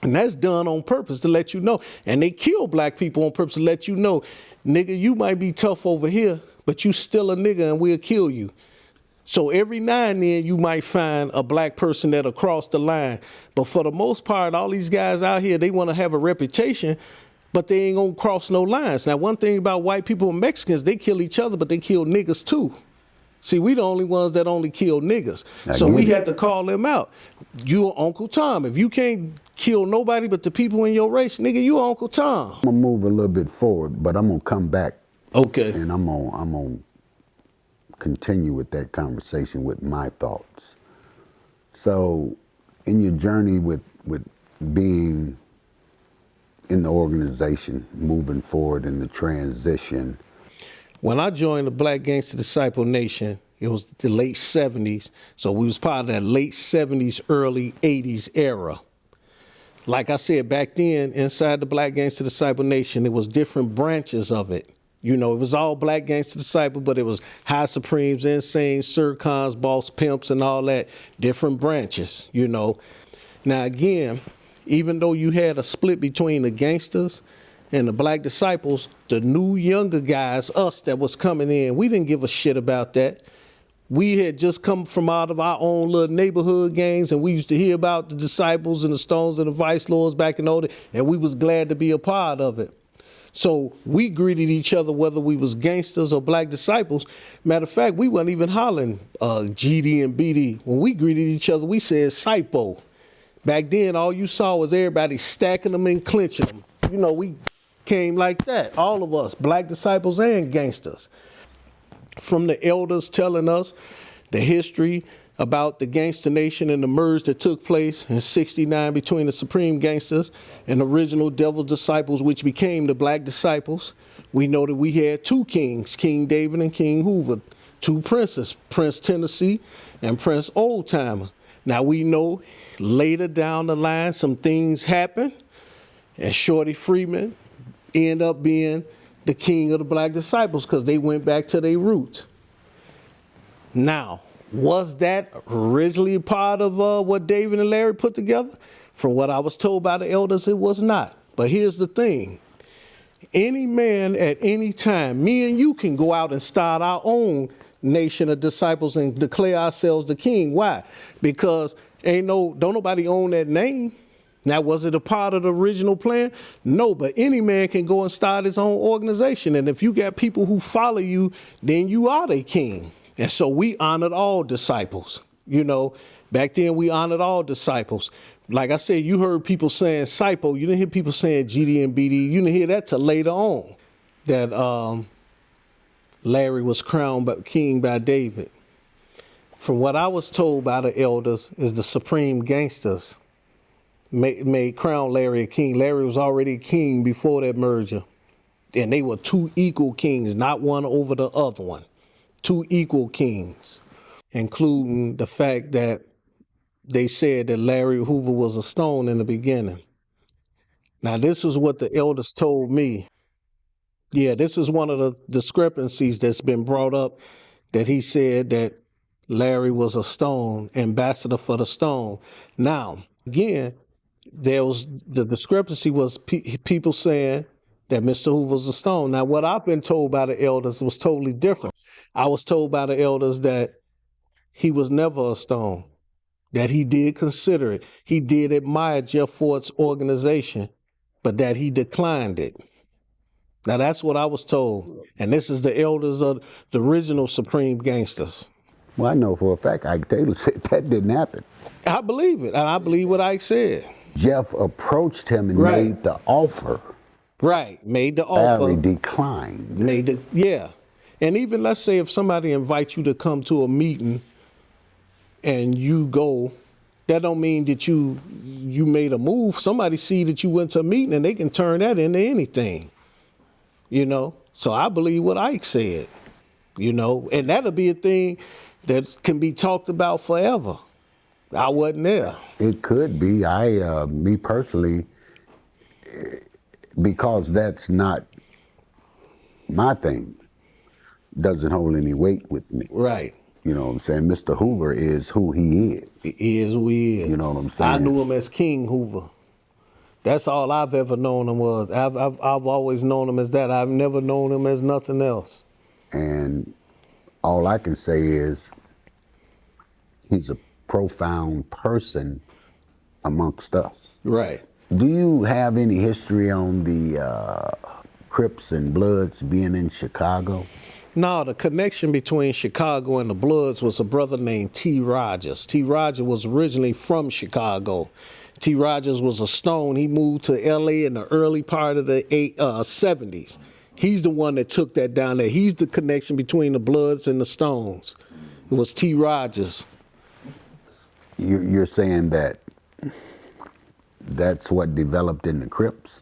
And that's done on purpose to let you know. And they kill black people on purpose to let you know, nigga, you might be tough over here, but you still a nigga and we'll kill you. So every now and then you might find a black person that'll cross the line. But for the most part, all these guys out here, they want to have a reputation, but they ain't gonna cross no lines. Now, one thing about white people and Mexicans, they kill each other, but they kill niggas too. See, we the only ones that only kill niggas. So we had to call them out. You Uncle Tom. If you can't kill nobody but the people in your race, nigga, you Uncle Tom. I'm gonna move a little bit forward, but I'm gonna come back. Okay. And I'm gonna continue with that conversation with my thoughts. So, in your journey with being in the organization, moving forward in the transition. When I joined the Black Gangster Disciple Nation, it was the late 70s. So we was part of that late 70s, early 80s era. Like I said, back then, inside the Black Gangster Disciple Nation, it was different branches of it. You know, it was all Black Gangster Disciple, but it was High Supremes, Insane, Sircons, Boss Pimps, and all that, different branches, you know. Now, again, even though you had a split between the gangsters and the black disciples, the new younger guys, us that was coming in, we didn't give a shit about that. We had just come from out of our own little neighborhood gangs, and we used to hear about the disciples and the Stones and the Vice Lords back in the day, and we was glad to be a part of it. So we greeted each other whether we was gangsters or black disciples. Matter of fact, we wasn't even hollering GD and BD. When we greeted each other, we said Sipo. Back then, all you saw was everybody stacking them and clinching them. You know, we came like that, all of us, black disciples and gangsters. From the elders telling us the history about the gangster nation and the merge that took place in '69 between the Supreme Gangsters and original Devil's Disciples, which became the Black Disciples. We know that we had two kings, King David and King Hoover, two princes, Prince Tennessee and Prince Old Timer. Now we know later down the line some things happened, and Shorty Freeman ended up being the king of the Black Disciples because they went back to their roots. Now, was that originally a part of what David and Larry put together? From what I was told by the elders, it was not. But here's the thing. Any man at any time, me and you can go out and start our own nation of disciples and declare ourselves the king. Why? Because don't nobody own that name. Now, was it a part of the original plan? No, but any man can go and start his own organization. And if you got people who follow you, then you are the king. And so we honored all disciples. You know, back then we honored all disciples. Like I said, you heard people saying Sipo. You didn't hear people saying GD and BD. You didn't hear that till later on, that Larry was crowned king by David. From what I was told by the elders, is the Supreme Gangsters made crown Larry a king. Larry was already a king before that merger. And they were two equal kings, not one over the other one. two equal kings, including the fact that they said that Larry Hoover was a stone in the beginning. Now, this is what the elders told me. Yeah, this is one of the discrepancies that's been brought up, that he said that Larry was a stone, ambassador for the stone. Now, again, there was the discrepancy was people saying that Mr. Hoover was a stone. Now, what I've been told by the elders was totally different. I was told by the elders that he was never a stone, that he did consider it. He did admire Jeff Ford's organization, but that he declined it. Now, that's what I was told. And this is the elders of the original Supreme Gangsters. Well, I know for a fact Ike Taylor said that didn't happen. I believe it, and I believe what Ike said. Jeff approached him and Right. made the offer. Right, made the offer. Larry declined. Yeah. And even let's say if somebody invites you to come to a meeting and you go, that don't mean that you made a move. Somebody see that you went to a meeting and they can turn that into anything. So I believe what Ike said, and that'll be a thing that can be talked about forever. I wasn't there. It could be. Me personally, because that's not my thing, doesn't hold any weight with me. Right. You know what I'm saying? Mr. Hoover is who he is. He is who he is. You know what I'm saying? I knew him as King Hoover. That's all I've ever known him was. I've always known him as that. I've never known him as nothing else. And all I can say is he's a profound person amongst us. Right. Do you have any history on the Crips and Bloods being in Chicago? No, the connection between Chicago and the Bloods was a brother named T. Rogers. T. Rogers was originally from Chicago. T. Rogers was a stone. He moved to L.A. in the early part of the 70s. He's the one that took that down there. He's the connection between the Bloods and the Stones. It was T. Rogers. You're saying that that's what developed in the Crips?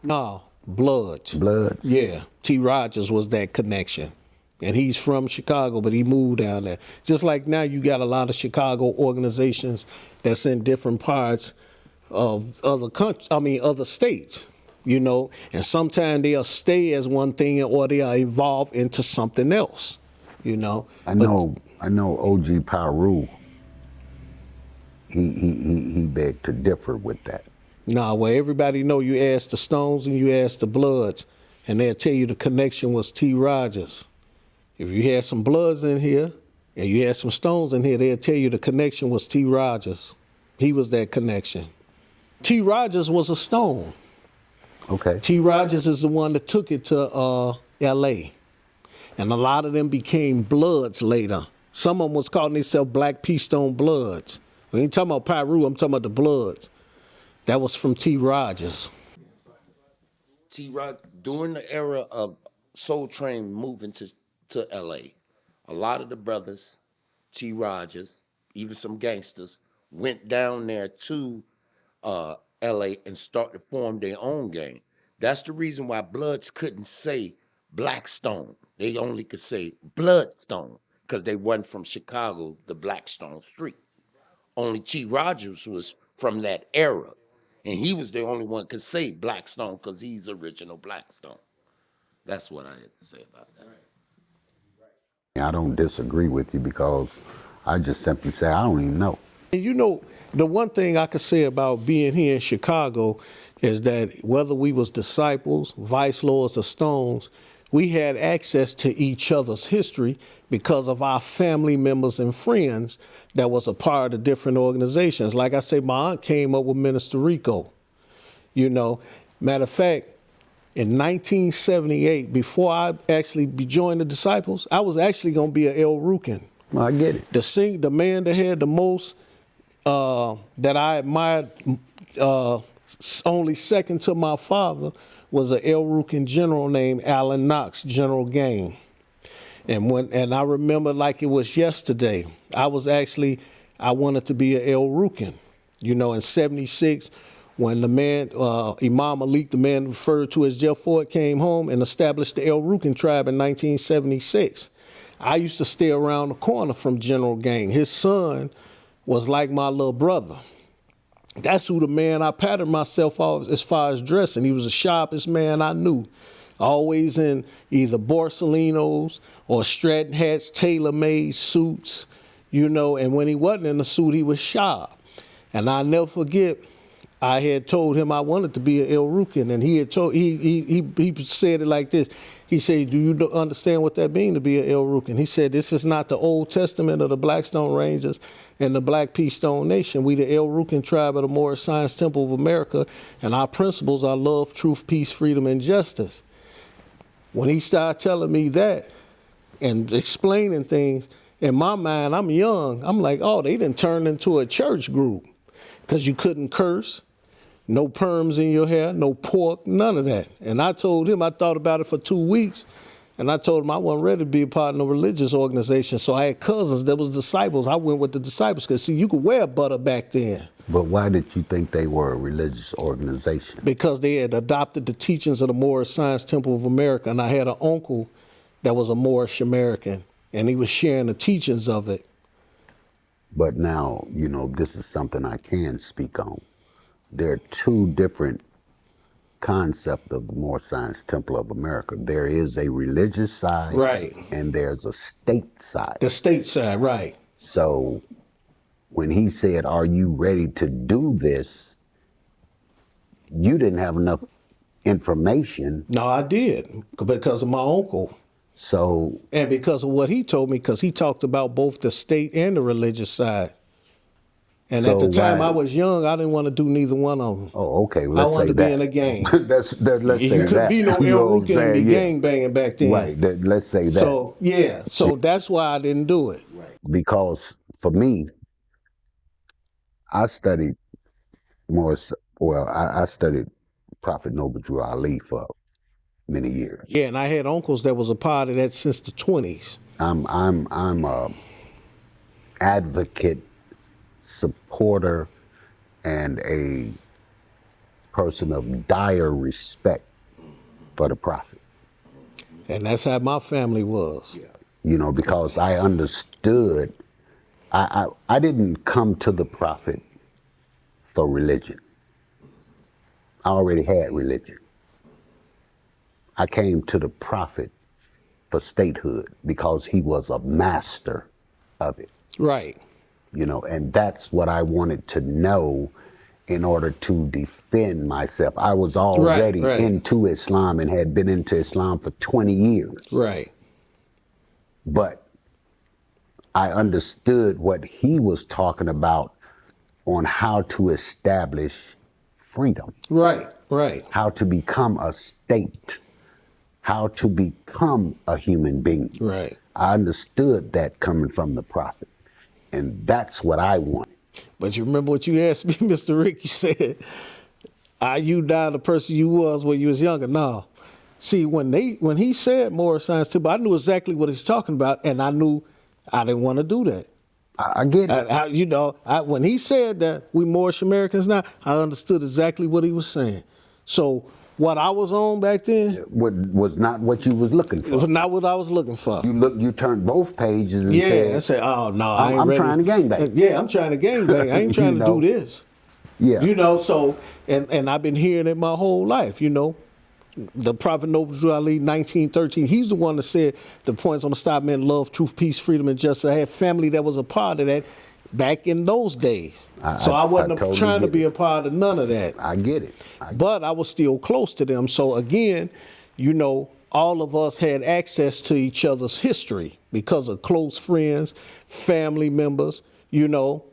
No, Bloods. Bloods? Yeah, T. Rogers was that connection. And he's from Chicago, but he moved down there. Just like now you got a lot of Chicago organizations that's in different parts of other states, and sometimes they'll stay as one thing or they'll evolve into something else, I know OG Pyru, he begged to differ with that. Well, everybody know you ask the Stones and you ask the Bloods, and they'll tell you the connection was T. Rogers. If you had some Bloods in here and you had some Stones in here, they'll tell you the connection was T. Rogers. He was that connection. T. Rogers was a Stone. Okay. T. Rogers is the one that took it to L.A. And a lot of them became Bloods later. Some of them was calling themselves Black P. Stone Bloods. We ain't talking about Pyru, I'm talking about the Bloods. That was from T. Rogers. During the era of Soul Train moving to L.A., a lot of the brothers, T. Rogers, even some gangsters, went down there to L.A. and started to form their own gang. That's the reason why Bloods couldn't say Blackstone. They only could say Bloodstone because they wasn't from Chicago, the Blackstone Street. Only T. Rogers was from that era, and he was the only one could say Blackstone because he's original Blackstone. That's what I had to say about that. I don't disagree with you because I just simply say I don't even know. And the one thing I could say about being here in Chicago is that whether we was disciples, vice lords, or stones, we had access to each other's history because of our family members and friends that was a part of different organizations. Like I say, my aunt came up with Minister Rico. Matter of fact, in 1978, before I actually joined the Disciples, I was actually going to be an El Rukin. Well, I get it. The man that had the most, that I admired, only second to my father, was an El Rukin general named Alan Knox, General Gang. And I remember like it was yesterday. I wanted to be an El Rukin. In 76, when the man, Imam Malik, the man referred to as Jeff Ford, came home and established the El Rukin tribe in 1976. I used to stay around the corner from General Gang. His son was like my little brother. That's who the man I patterned myself off as far as dressing. He was the sharpest man I knew. Always in either Borsalinos or Stratton hats, tailor-made suits, you know, and when he wasn't in the suit, he was sharp. And I'll never forget, I had told him I wanted to be an El Rukin, and he said it like this. He said, do you understand what that means to be an El Rukin? He said, this is not the Old Testament of the Blackstone Rangers and the Black Peastone Nation. We the El Rukin tribe of the Moorish Science Temple of America, and our principles are love, truth, peace, freedom, and justice. When he started telling me that and explaining things, in my mind, I'm young, I'm like, oh, they done turned into a church group because you couldn't curse. No perms in your hair, no pork, none of that. And I told him, I thought about it for 2 weeks, and I told him I wasn't ready to be a part of no religious organization. So I had cousins that was disciples. I went with the disciples because, see, you could wear butter back then. But why did you think they were a religious organization? Because they had adopted the teachings of the Moorish Science Temple of America, and I had an uncle that was a Moorish American, and he was sharing the teachings of it. But now, you know, this is something I can speak on. There are two different concepts of the Moorish Science Temple of America. There is a religious side, right, and there's a state side. The state side, right. So when he said, are you ready to do this? You didn't have enough information. No, I did, because of my uncle. So, and because of what he told me, because he talked about both the state and the religious side. And so at the time why, I was young, I didn't want to do neither one of them. Oh, okay. Let's I wanted say to that. be in a gang. Let's say that. You couldn't be no El Rukin and be gang banging back then. Right. Let's say that. So yeah. So that's why I didn't do it. Right. Because for me, I studied I studied Prophet Noble Drew Ali for many years. Yeah, and I had uncles that was a part of that since the 20s. I'm a advocate, supporter, and a person of dire respect for the Prophet. And that's how my family was. You know, because I understood, I didn't come to the Prophet for religion. I already had religion. I came to the Prophet for statehood because he was a master of it. Right. You know, and that's what I wanted to know in order to defend myself. I was already into Islam and had been into Islam for 20 years. Right. But I understood what he was talking about on how to establish freedom. Right, right. How to become a state. How to become a human being. Right. I understood that coming from the Prophet. And that's what I wanted. But you remember what you asked me, Mr. Rick? You said, are you now the person you was when you was younger? No. See, when he said Moorish Science Temple, I knew exactly what he's talking about, and I knew I didn't want to do that. I get it. When he said that we Moorish Americans now, I understood exactly what he was saying. So what I was on back then was not what you was looking for. It was not what I was looking for. You turned both pages and I said, oh no, I'm trying to gangbang. Yeah, I'm trying to gangbang. I ain't trying to do this. Yeah. You know, so and I've been hearing it my whole life, you know. The Prophet Noble Drew Ali, 1913, he's the one that said the points on the stop meant love, truth, peace, freedom, and justice. I had family that was a part of that back in those days. I wasn't totally trying to be a part of none of that. I get it. But I was still close to them. So again, you know, all of us had access to each other's history because of close friends, family members, you know,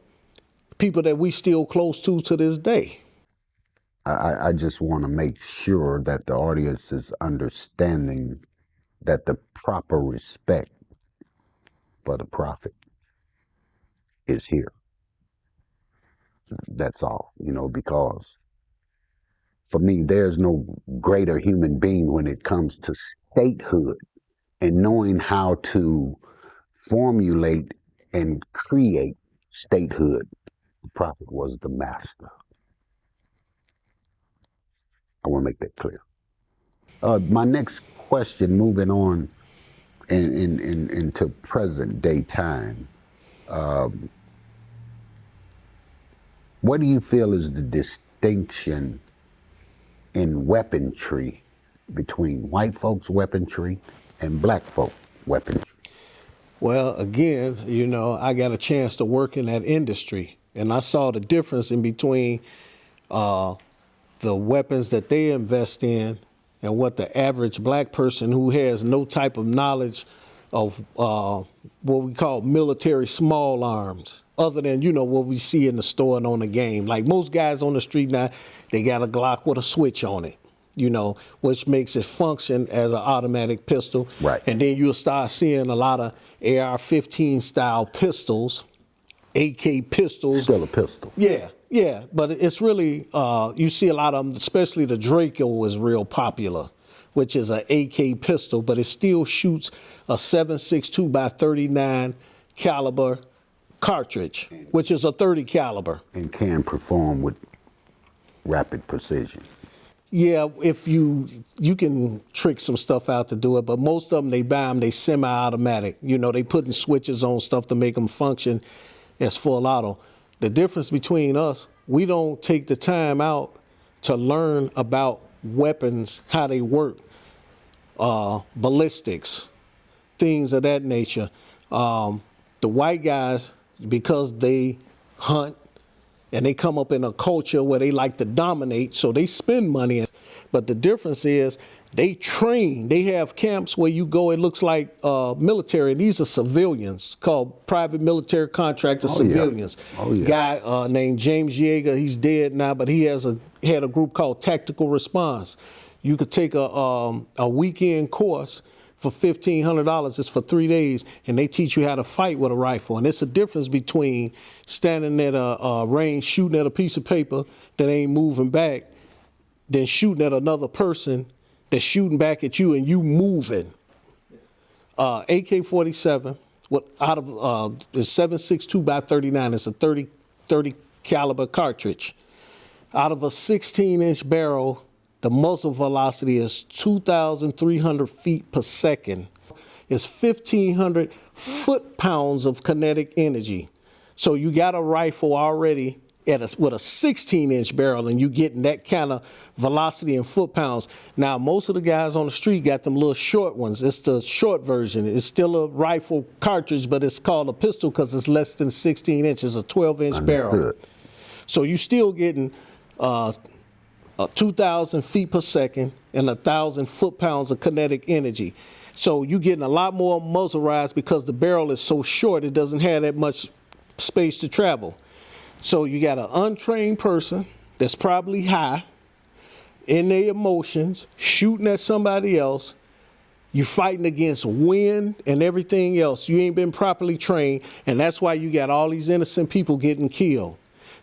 people that we still close to this day. I just want to make sure that the audience is understanding that the proper respect for the Prophet is here. That's all, you know, because for me, there's no greater human being when it comes to statehood and knowing how to formulate and create statehood. The Prophet was the master. I want to make that clear. My next question, moving on, into present day time, what do you feel is the distinction in weaponry between white folks' weaponry and black folk weaponry? Well, again, you know, I got a chance to work in that industry, and I saw the difference in between the weapons that they invest in and what the average black person who has no type of knowledge of what we call military small arms, other than, you know, what we see in the store and on the game. Like most guys on the street now, they got a Glock with a switch on it, you know, which makes it function as an automatic pistol. Right. And then you'll start seeing a lot of AR-15 style pistols, AK pistols. Still a pistol. Yeah, yeah, but it's really, you see a lot of them, especially the Draco is real popular, which is an AK pistol, but it still shoots a 7.62 by 39 caliber cartridge, which is a 30 caliber. And can perform with rapid precision. Yeah, if you can trick some stuff out to do it, but most of them, they buy them, they semi-automatic. You know, they putting switches on stuff to make them function as full auto. The difference between us, we don't take the time out to learn about weapons, how they work, ballistics, things of that nature. The white guys, because they hunt and they come up in a culture where they like to dominate, so they spend money. But the difference is they train. They have camps where you go, it looks like military. These are civilians called private military contractor civilians. Yeah. Oh, yeah. Guy named James Yeager, he's dead now, but he had a group called Tactical Response. You could take a weekend course for $1,500. It's for 3 days, and they teach you how to fight with a rifle. And it's a difference between standing at a range shooting at a piece of paper that ain't moving back than shooting at another person that's shooting back at you and you moving. AK-47, out of the 7.62 by 39, it's a 30 caliber cartridge. Out of a 16-inch barrel, the muzzle velocity is 2,300 feet per second. It's 1,500 foot-pounds of kinetic energy. So you got a rifle already with a 16-inch barrel, and you getting that kind of velocity in foot-pounds. Now, most of the guys on the street got them little short ones. It's the short version. It's still a rifle cartridge, but it's called a pistol because it's less than 16 inches, a 12-inch barrel. So you still getting 2,000 feet per second and 1,000 foot-pounds of kinetic energy. So you're getting a lot more muzzle rise because the barrel is so short, it doesn't have that much space to travel. So you got an untrained person that's probably high in their emotions, shooting at somebody else. You fighting against wind and everything else. You ain't been properly trained, and that's why you got all these innocent people getting killed.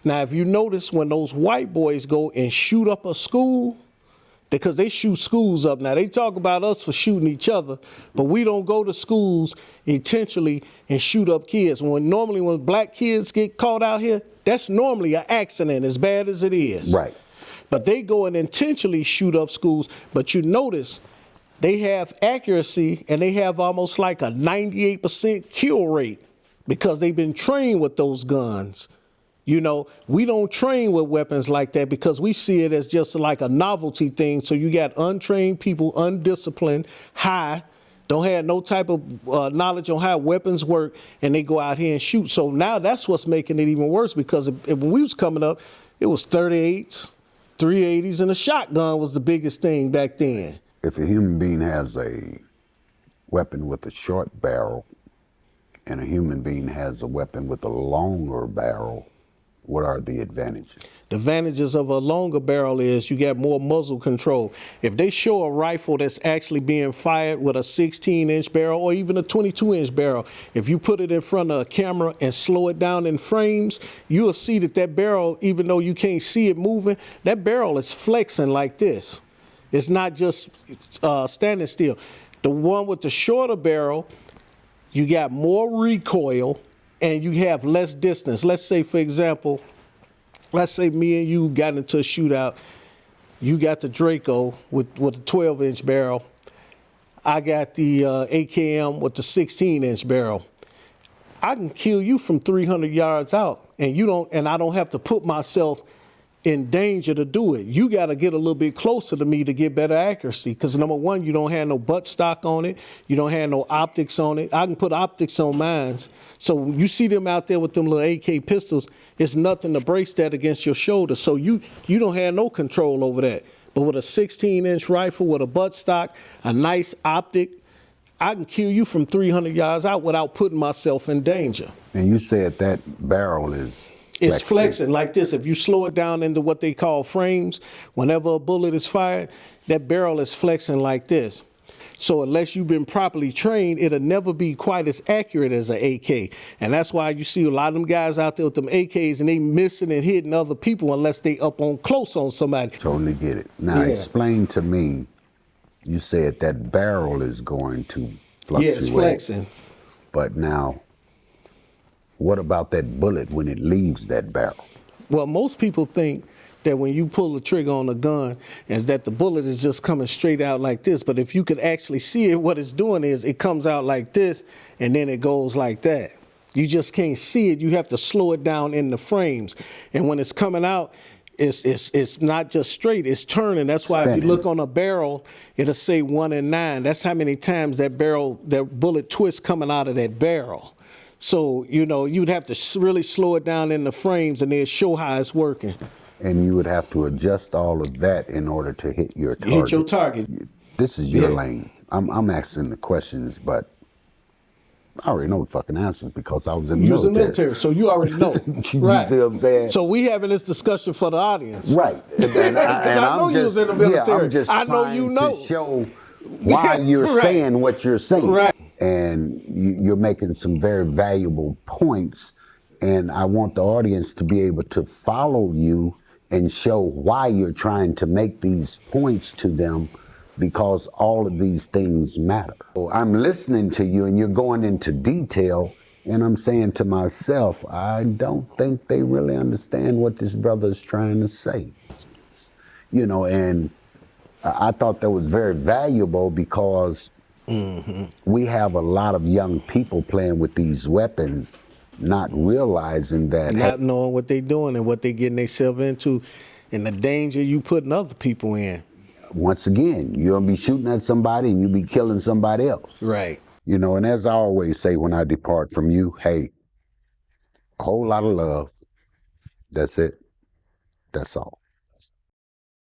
Now, if you notice, when those white boys go and shoot up a school, because they shoot schools up. Now, they talk about us for shooting each other, but we don't go to schools intentionally and shoot up kids. Normally when black kids get caught out here, that's normally an accident, as bad as it is. Right. But they go and intentionally shoot up schools. But you notice they have accuracy, and they have almost like a 98% kill rate because they've been trained with those guns. You know, we don't train with weapons like that because we see it as just like a novelty thing. So you got untrained people, undisciplined, high, don't have no type of knowledge on how weapons work, and they go out here and shoot. So now that's what's making it even worse, because when we was coming up, it was 38s, 380s, and a shotgun was the biggest thing back then. If a human being has a weapon with a short barrel and a human being has a weapon with a longer barrel, what are the advantages? The advantages of a longer barrel is you get more muzzle control. If they show a rifle that's actually being fired with a 16-inch barrel or even a 22-inch barrel, if you put it in front of a camera and slow it down in frames, you'll see that barrel, even though you can't see it moving, that barrel is flexing like this. It's not just standing still. The one with the shorter barrel, you got more recoil and you have less distance. Let's say, for example, let's say me and you got into a shootout. You got the Draco with a 12-inch barrel. I got the AKM with the 16-inch barrel. I can kill you from 300 yards out, and I don't have to put myself in danger to do it. You got to get a little bit closer to me to get better accuracy, because number one, you don't have no butt stock on it. You don't have no optics on it. I can put optics on mine. So when you see them out there with them little AK pistols, it's nothing to brace that against your shoulder. So you don't have no control over that. But with a 16-inch rifle with a butt stock, a nice optic, I can kill you from 300 yards out without putting myself in danger. And you said that barrel is It's flexing like this. If you slow it down into what they call frames, whenever a bullet is fired, that barrel is flexing like this. So unless you've been properly trained, it'll never be quite as accurate as an AK. And that's why you see a lot of them guys out there with them AKs and they missing and hitting other people unless they up on close on somebody. Totally get it. Now explain to me, you said that barrel is going to fluctuate. Yeah, it's flexing. But now, what about that bullet when it leaves that barrel? Well, most people think that when you pull the trigger on a gun, is that the bullet is just coming straight out like this. But if you could actually see it, what it's doing is it comes out like this, and then it goes like that. You just can't see it. You have to slow it down in the frames. And when it's coming out, it's not just straight, it's turning. That's why if you look on a barrel, it'll say 1 in 9. That's how many times that bullet twists coming out of that barrel. So, you'd have to really slow it down in the frames and then show how it's working. And you would have to adjust all of that in order to hit your target. Hit your target. This is your lane. I'm asking the questions, but I already know the fucking answers because I was in the military. You was in the military, so you already know. You see what I'm saying? So we having this discussion for the audience. Right. And I know you was in the military. Yeah, I'm just I know you know. to show why you're saying what you're saying. Right. And you're making some very valuable points, and I want the audience to be able to follow you and show why you're trying to make these points to them, because all of these things matter. So I'm listening to you and you're going into detail, and I'm saying to myself, I don't think they really understand what this brother is trying to say. And I thought that was very valuable because we have a lot of young people playing with these weapons, not realizing that. Not knowing what they're doing and what they're getting themselves into and the danger you putting other people in. Once again, you're going to be shooting at somebody and you'll be killing somebody else. Right. And as I always say when I depart from you, hey, a whole lot of love. That's it. That's all.